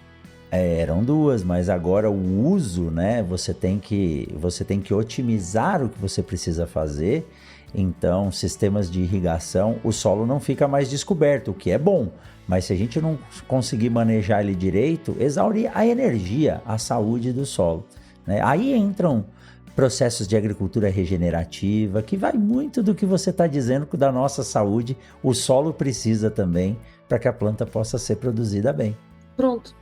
Eram 2, mas agora o uso, né? Você tem que otimizar o que você precisa fazer. Então, sistemas de irrigação, o solo não fica mais descoberto, o que é bom. Mas se a gente não conseguir manejar ele direito, exaure a energia, a saúde do solo, né? Aí entram processos de agricultura regenerativa, que vai muito do que você está dizendo, que da nossa saúde, o solo precisa também, para que a planta possa ser produzida bem. Pronto.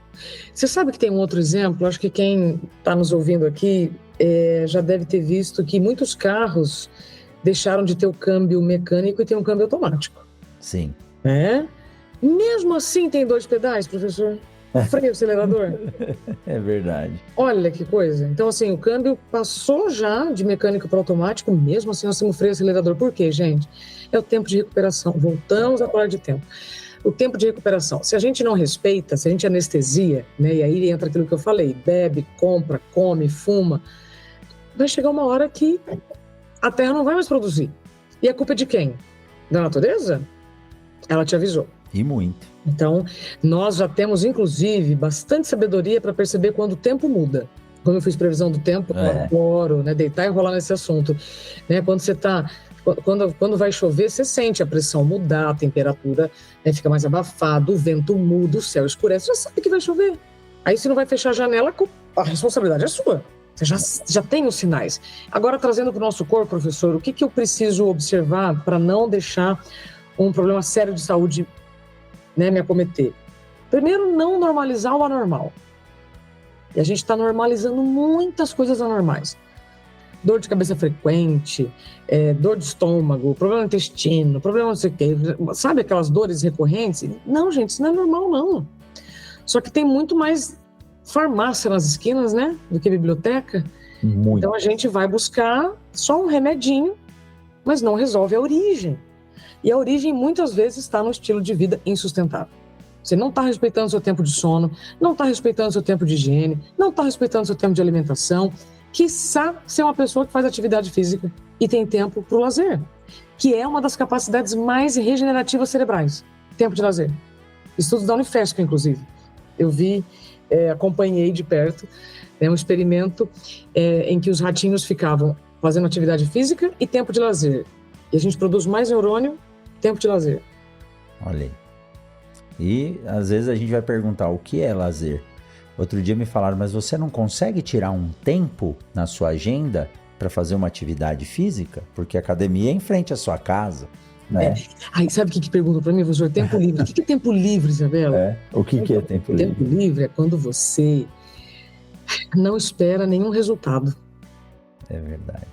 Você sabe que tem um outro exemplo? Acho que quem está nos ouvindo aqui já deve ter visto que muitos carros deixaram de ter o câmbio mecânico e tem um câmbio automático. Sim. Mesmo assim tem 2 pedais, professor? Freio, acelerador? É verdade. Olha que coisa. Então, assim, o câmbio passou já de mecânico para automático, mesmo assim nós temos freio e acelerador. Por quê, gente? É o tempo de recuperação. Voltamos a falar de tempo. O tempo de recuperação. Se a gente não respeita, se a gente anestesia, né, e aí entra aquilo que eu falei, bebe, compra, come, fuma, vai chegar uma hora que a Terra não vai mais produzir. E a culpa é de quem? Da natureza? Ela te avisou. E muito. Então, nós já temos, inclusive, bastante sabedoria para perceber quando o tempo muda. Como eu fiz previsão do tempo, eu adoro, né, deitar e rolar nesse assunto. Né, quando você está... Quando vai chover, você sente a pressão mudar, a temperatura, né, fica mais abafada, o vento muda, o céu escurece, você já sabe que vai chover. Aí você não vai fechar a janela, a responsabilidade é sua. Você já tem os sinais. Agora, trazendo para o nosso corpo, professor, o que eu preciso observar para não deixar um problema sério de saúde, né, me acometer? Primeiro, não normalizar o anormal. E a gente está normalizando muitas coisas anormais. Dor de cabeça frequente, dor de estômago, problema no intestino, problema não sei o quê. Sabe aquelas dores recorrentes? Não, gente, isso não é normal, não. Só que tem muito mais farmácia nas esquinas, né? Do que biblioteca. Muito. Então a gente vai buscar só um remedinho, mas não resolve a origem. E a origem muitas vezes está no estilo de vida insustentável. Você não está respeitando seu tempo de sono, não está respeitando seu tempo de higiene, não está respeitando seu tempo de alimentação. Quiçá ser uma pessoa que faz atividade física e tem tempo para o lazer, que é uma das capacidades mais regenerativas cerebrais, tempo de lazer. Estudos da Unifesp, inclusive. Eu vi, acompanhei de perto, um experimento em que os ratinhos ficavam fazendo atividade física e tempo de lazer. E a gente produz mais neurônio, tempo de lazer. Olha aí. E às vezes a gente vai perguntar o que é lazer. Outro dia me falaram, mas você não consegue tirar um tempo na sua agenda para fazer uma atividade física? Porque a academia é em frente à sua casa, né? Aí, sabe o que perguntam para mim, professor? Tempo livre. O que é tempo livre, Isabela? O que é tempo livre? Tempo livre é quando você não espera nenhum resultado. É verdade.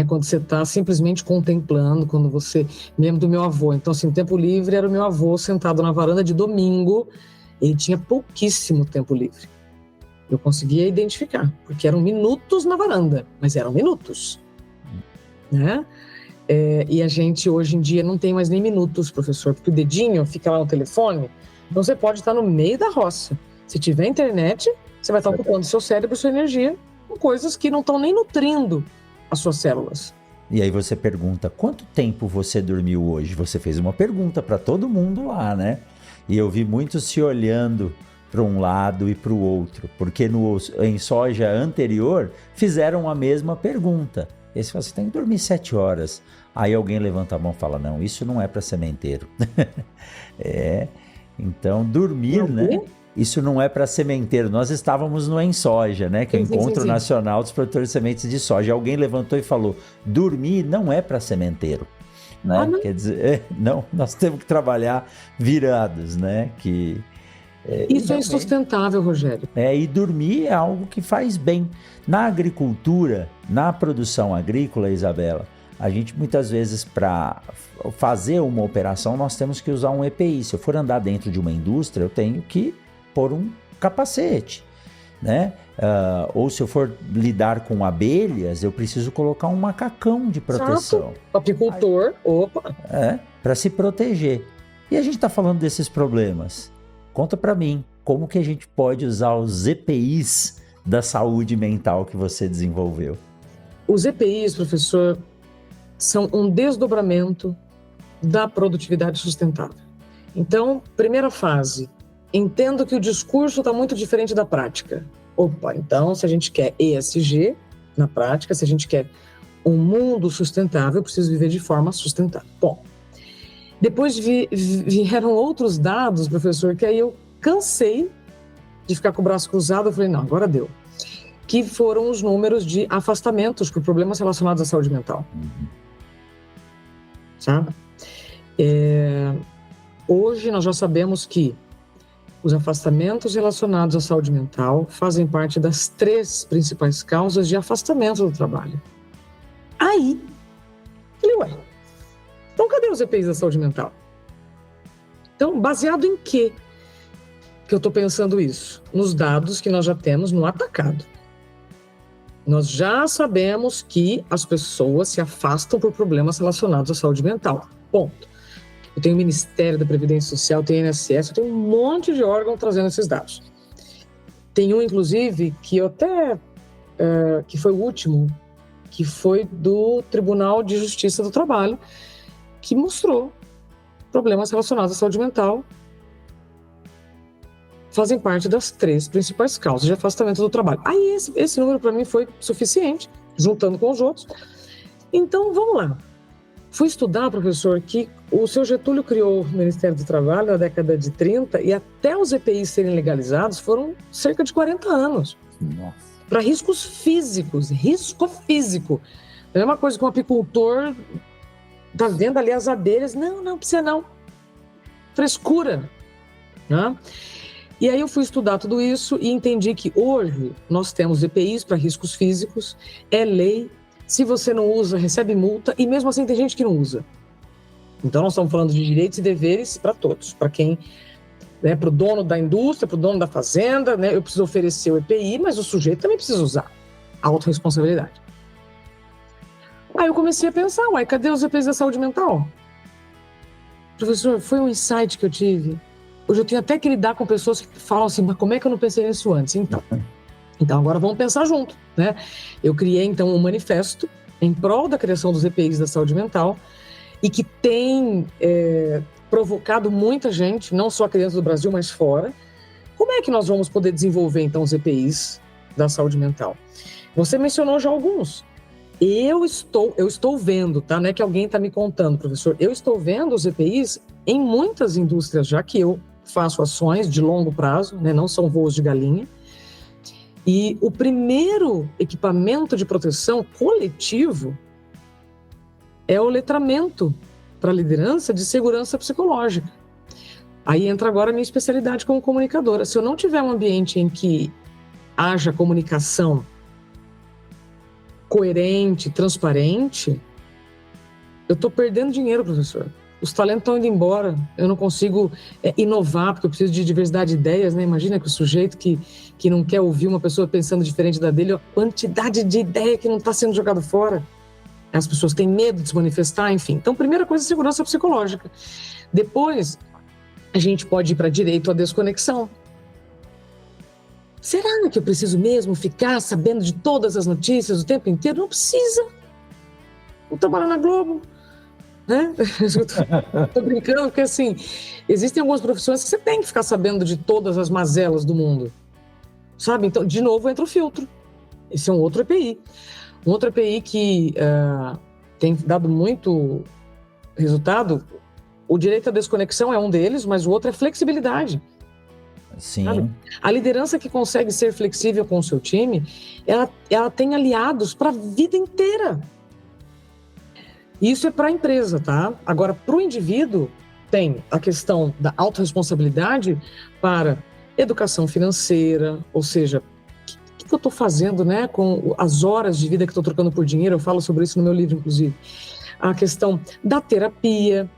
Quando você está simplesmente contemplando, quando você... Me lembro do meu avô. Então, assim, tempo livre era o meu avô sentado na varanda de domingo. Ele tinha pouquíssimo tempo livre. Eu conseguia identificar, porque eram minutos na varanda, mas eram minutos. Né? E a gente, hoje em dia, não tem mais nem minutos, professor, porque o dedinho fica lá no telefone, então você pode estar no meio da roça. Se tiver internet, você vai estar ocupando seu cérebro e sua energia com coisas que não estão nem nutrindo as suas células. E aí você pergunta, quanto tempo você dormiu hoje? Você fez uma pergunta para todo mundo lá, né? E eu vi muitos se olhando para um lado e para o outro, porque em soja anterior fizeram a mesma pergunta. E você fala, você tem que dormir 7 horas. Aí alguém levanta a mão e fala, não, isso não é para sementeiro. Então dormir, né? Isso não é para sementeiro. Nós estávamos no Ensoja, né? Que é o Encontro Nacional dos Produtores de Sementes de Soja. Alguém levantou e falou, dormir não é para sementeiro. Né? Quer dizer, não, nós temos que trabalhar virados, né? Isso é insustentável, Rogério. E dormir é algo que faz bem. Na agricultura, na produção agrícola, Isabela, a gente muitas vezes, para fazer uma operação, nós temos que usar um EPI. Se eu for andar dentro de uma indústria, eu tenho que pôr um capacete, né? Ou se eu for lidar com abelhas, eu preciso colocar um macacão de proteção. Exato. Apicultor, para se proteger. E a gente está falando desses problemas. Conta para mim, como que a gente pode usar os EPIs da saúde mental que você desenvolveu? Os EPIs, professor, são um desdobramento da produtividade sustentável. Então, primeira fase, entendo que o discurso está muito diferente da prática. Então, se a gente quer ESG na prática, se a gente quer um mundo sustentável, eu preciso viver de forma sustentável. Bom, depois vieram outros dados, professor, que aí eu cansei de ficar com o braço cruzado. Eu falei, não, agora deu. Que foram os números de afastamentos por problemas relacionados à saúde mental. Sabe? Hoje nós já sabemos que os afastamentos relacionados à saúde mental fazem parte das 3 principais causas de afastamento do trabalho. Aí, falei, então cadê os EPIs da saúde mental? Então, baseado em quê que eu estou pensando isso? Nos dados que nós já temos no atacado. Nós já sabemos que as pessoas se afastam por problemas relacionados à saúde mental. Ponto. Eu tenho o Ministério da Previdência Social, tenho o INSS, eu tenho um monte de órgão trazendo esses dados. Tem um, inclusive, que eu até... que foi o último, que foi do Tribunal de Justiça do Trabalho, que mostrou problemas relacionados à saúde mental fazem parte das 3 principais causas de afastamento do trabalho. Aí esse número para mim foi suficiente, juntando com os outros. Então, vamos lá. Fui estudar, professor, que o seu Getúlio criou o Ministério do Trabalho na década de 30 e até os EPIs serem legalizados foram cerca de 40 anos. Nossa. Para riscos físicos, risco físico. É a mesma coisa que um apicultor está vendo ali as abelhas. Não precisa não. Frescura. Né? E aí eu fui estudar tudo isso e entendi que hoje nós temos EPIs para riscos físicos, é lei, se você não usa, recebe multa, e mesmo assim tem gente que não usa. Então nós estamos falando de direitos e deveres para todos, para quem, né, para o dono da indústria, para o dono da fazenda, né, eu preciso oferecer o EPI, mas o sujeito também precisa usar a autorresponsabilidade. Aí eu comecei a pensar, cadê os EPIs da saúde mental? Professor, foi um insight que eu tive. Hoje eu tenho até que lidar com pessoas que falam assim, mas como é que eu não pensei nisso antes? Então agora vamos pensar junto, né? Eu criei então um manifesto em prol da criação dos EPIs da saúde mental e que tem provocado muita gente, não só aqui dentro do Brasil, mas fora. Como é que nós vamos poder desenvolver então os EPIs da saúde mental? Você mencionou já alguns. Eu estou vendo, tá? Não é que alguém está me contando, professor. Eu estou vendo os EPIs em muitas indústrias já que eu faço ações de longo prazo, né? Não são voos de galinha. E o primeiro equipamento de proteção coletivo é o letramento para liderança de segurança psicológica. Aí entra agora a minha especialidade como comunicadora. Se eu não tiver um ambiente em que haja comunicação coerente, transparente, eu estou perdendo dinheiro, professor. Os talentos estão indo embora, eu não consigo inovar, porque eu preciso de diversidade de ideias, né? Imagina que o sujeito que não quer ouvir uma pessoa pensando diferente da dele, a quantidade de ideia que não está sendo jogada fora. As pessoas têm medo de se manifestar, enfim. Então, primeira coisa, segurança psicológica. Depois, a gente pode ir para direito à desconexão. Será que eu preciso mesmo ficar sabendo de todas as notícias o tempo inteiro? Não precisa. Vou trabalhar na Globo. Né? Tô brincando, porque assim, existem algumas profissões que você tem que ficar sabendo de todas as mazelas do mundo, sabe? Então, de novo, entra o filtro. Esse é um outro EPI. Um outro EPI que tem dado muito resultado, o direito à desconexão é um deles, mas o outro é flexibilidade. Sim. Sabe? A liderança que consegue ser flexível com o seu time, ela tem aliados para a vida inteira. Isso é para a empresa, tá? Agora, para o indivíduo, tem a questão da autorresponsabilidade para educação financeira, ou seja, o que eu estou fazendo, né, com as horas de vida que estou trocando por dinheiro? Eu falo sobre isso no meu livro, inclusive. A questão da terapia,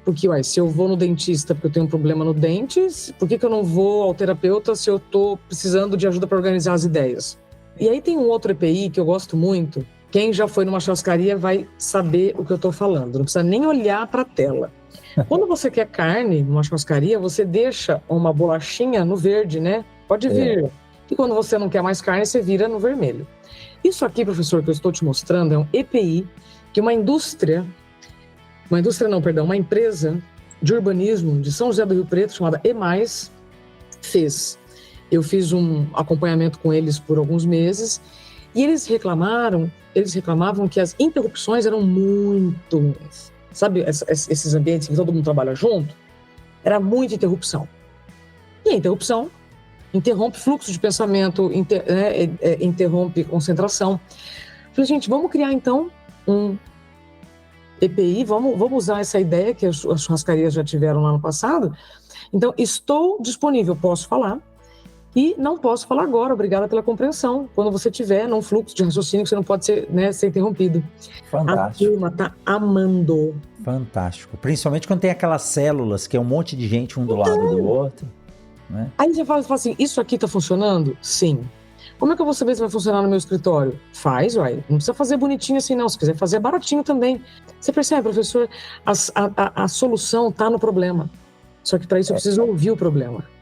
porque, se eu vou no dentista porque eu tenho um problema no dente, por que eu não vou ao terapeuta se eu estou precisando de ajuda para organizar as ideias? E aí tem um outro EPI que eu gosto muito. Quem já foi numa churrascaria vai saber o que eu estou falando, não precisa nem olhar para a tela. Quando você quer carne numa churrascaria, você deixa uma bolachinha no verde, né? Pode vir. E quando você não quer mais carne, você vira no vermelho. Isso aqui, professor, que eu estou te mostrando é um EPI que uma empresa de urbanismo de São José do Rio Preto, chamada EMAIS, fez. Eu fiz um acompanhamento com eles por alguns meses e eles reclamavam que as interrupções eram muito ruins. Sabe esses ambientes que todo mundo trabalha junto? Era muita interrupção. E a interrupção interrompe fluxo de pensamento, interrompe concentração. Falei, gente, vamos criar então um EPI, vamos usar essa ideia que as churrascarias já tiveram lá no passado. Então, estou disponível, posso falar, e não posso falar agora, obrigada pela compreensão. Quando você tiver num fluxo de raciocínio que você não pode ser interrompido. Fantástico. A turma está amando. Fantástico. Principalmente quando tem aquelas células, que é um monte de gente um do lado do outro. Né? Aí você fala assim, isso aqui está funcionando? Sim. Como é que eu vou saber se vai funcionar no meu escritório? Faz, Não precisa fazer bonitinho assim, não. Se quiser fazer, baratinho também. Você percebe, professor? A solução está no problema. Só que para isso eu preciso ouvir o problema.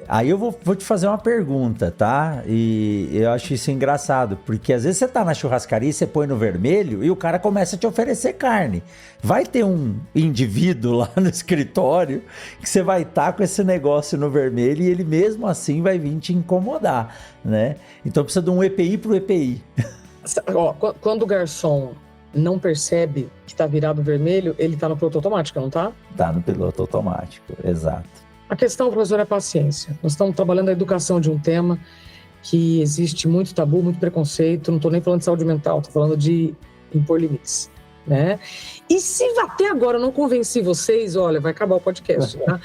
Aí eu vou te fazer uma pergunta, tá? E eu acho isso engraçado, porque às vezes você tá na churrascaria e você põe no vermelho e o cara começa a te oferecer carne. Vai ter um indivíduo lá no escritório que você vai estar com esse negócio no vermelho e ele mesmo assim vai vir te incomodar, né? Então precisa de um EPI pro EPI. Ó, quando o garçom não percebe que tá virado vermelho, ele tá no piloto automático, não tá? Tá no piloto automático, exato. A questão, professor, é paciência. Nós estamos trabalhando a educação de um tema que existe muito tabu, muito preconceito. Não estou nem falando de saúde mental, estou falando de impor limites, né? E se até agora eu não convenci vocês, olha, vai acabar o podcast, tá?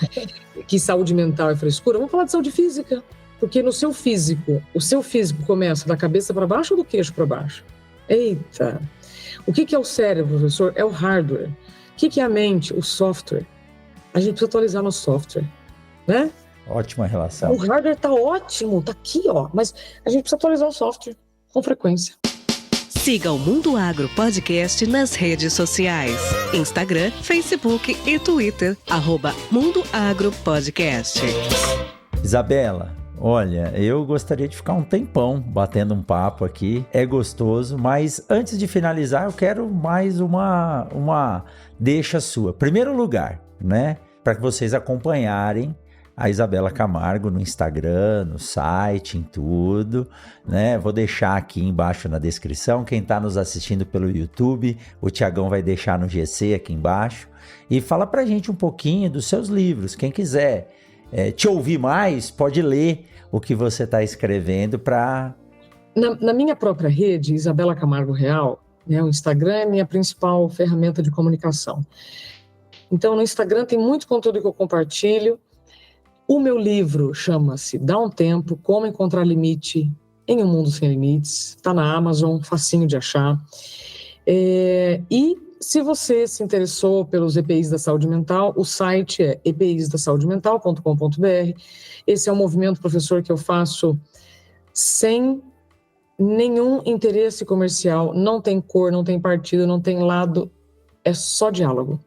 Que saúde mental é frescura. Vamos falar de saúde física. Porque no seu físico, o seu físico começa da cabeça para baixo ou do queixo para baixo? Eita! O que é o cérebro, professor? É o hardware. O que é a mente? O software. A gente precisa atualizar nosso software, né? Ótima relação. O hardware tá ótimo, tá aqui, ó. Mas a gente precisa atualizar o software com frequência. Siga o Mundo Agro Podcast nas redes sociais. Instagram, Facebook e Twitter. @Mundo Agro Podcast. Isabela, olha, eu gostaria de ficar um tempão batendo um papo aqui. É gostoso, mas antes de finalizar, eu quero mais uma deixa sua. Primeiro lugar, né? Para que vocês acompanharem a Isabela Camargo no Instagram, no site, em tudo, né? Vou deixar aqui embaixo na descrição. Quem está nos assistindo pelo YouTube, o Tiagão vai deixar no GC aqui embaixo. E fala pra gente um pouquinho dos seus livros. Quem quiser te ouvir mais, pode ler o que você está escrevendo para... Na minha própria rede, Isabela Camargo Real, né, o Instagram é minha principal ferramenta de comunicação. Então, no Instagram tem muito conteúdo que eu compartilho. O meu livro chama-se Dá um Tempo, Como Encontrar Limite em um Mundo Sem Limites. Está na Amazon, facinho de achar. E se você se interessou pelos EPIs da saúde mental, o site é episdasaudemental.com.br. Esse é um movimento, professor, que eu faço sem nenhum interesse comercial. Não tem cor, não tem partido, não tem lado. É só diálogo.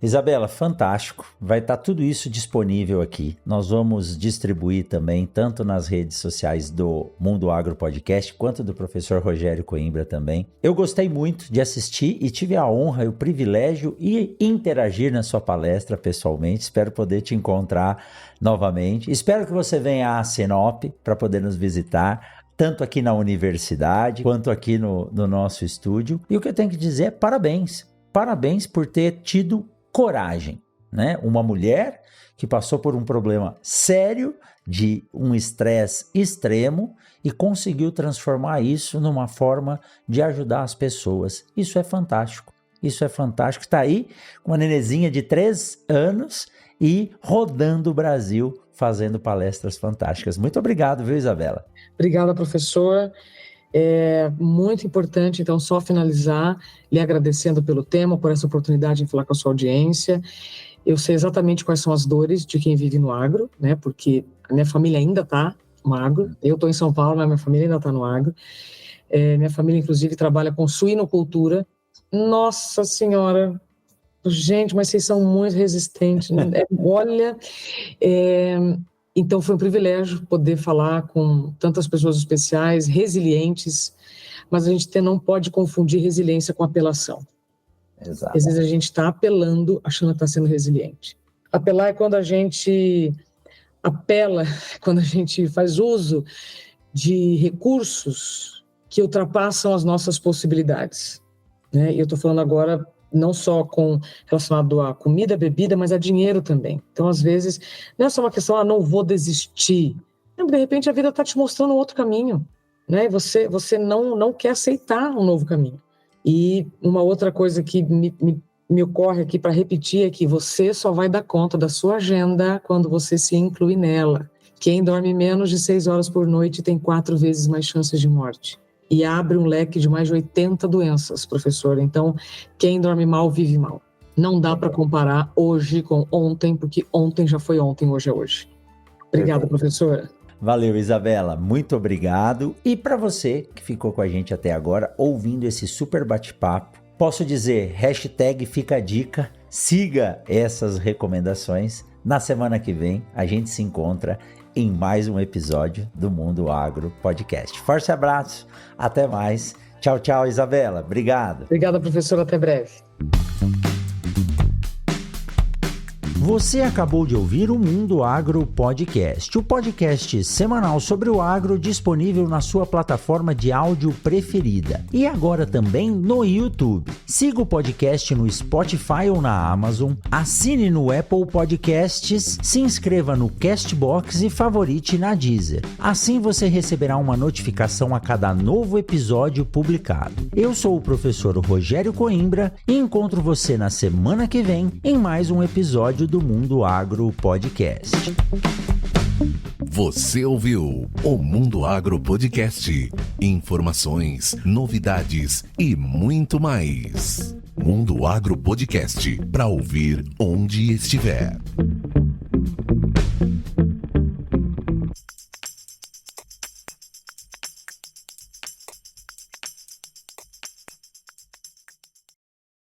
Isabela, fantástico. Vai estar tudo isso disponível aqui. Nós vamos distribuir também, tanto nas redes sociais do Mundo Agro Podcast, quanto do professor Rogério Coimbra também. Eu gostei muito de assistir e tive a honra e o privilégio de interagir na sua palestra pessoalmente. Espero poder te encontrar novamente. Espero que você venha a Sinop para poder nos visitar, tanto aqui na universidade, quanto aqui no nosso estúdio. E o que eu tenho que dizer é parabéns. Parabéns por ter tido coragem, né? Uma mulher que passou por um problema sério de um estresse extremo e conseguiu transformar isso numa forma de ajudar as pessoas. Isso é fantástico. Isso é fantástico. Está aí uma nenezinha de 3 anos e rodando o Brasil fazendo palestras fantásticas. Muito obrigado, viu, Isabela? Obrigada, professor. É muito importante, então, só finalizar lhe agradecendo pelo tema, por essa oportunidade de falar com a sua audiência. Eu sei exatamente quais são as dores de quem vive no agro, né? Porque a minha família ainda está no agro. Eu estou em São Paulo, mas minha família ainda está no agro. Minha família, inclusive, trabalha com suinocultura. Nossa Senhora! Gente, mas vocês são muito resistentes. Olha... Então, foi um privilégio poder falar com tantas pessoas especiais, resilientes, mas a gente não pode confundir resiliência com apelação. Exato. Às vezes a gente está apelando, achando que está sendo resiliente. Apelar é quando a gente apela, quando a gente faz uso de recursos que ultrapassam as nossas possibilidades, né? E eu estou falando agora não só relacionado a comida, bebida, mas a dinheiro também. Então, às vezes, não é só uma questão, não vou desistir. Não, de repente, a vida está te mostrando um outro caminho, né? Você não quer aceitar um novo caminho. E uma outra coisa que me ocorre aqui para repetir é que você só vai dar conta da sua agenda quando você se inclui nela. Quem dorme menos de 6 horas por noite tem 4 vezes mais chances de morte. E abre um leque de mais de 80 doenças, professor. Então, quem dorme mal, vive mal. Não dá para comparar hoje com ontem, porque ontem já foi ontem, hoje é hoje. Obrigada, professora. Valeu, Isabela. Muito obrigado. E para você que ficou com a gente até agora, ouvindo esse super bate-papo, posso dizer, hashtag fica a dica, siga essas recomendações. Na semana que vem, a gente se encontra em mais um episódio do Mundo Agro Podcast. Forte abraço, até mais. Tchau, tchau, Isabela. Obrigado. Obrigada, professor. Até breve. Você acabou de ouvir o Mundo Agro Podcast, o podcast semanal sobre o agro disponível na sua plataforma de áudio preferida e agora também no YouTube. Siga o podcast no Spotify ou na Amazon, assine no Apple Podcasts, se inscreva no Castbox e favorite na Deezer. Assim você receberá uma notificação a cada novo episódio publicado. Eu sou o professor Rogério Coimbra e encontro você na semana que vem em mais um episódio do Mundo Agro Podcast. Você ouviu o Mundo Agro Podcast. Informações, novidades e muito mais. Mundo Agro Podcast, para ouvir onde estiver.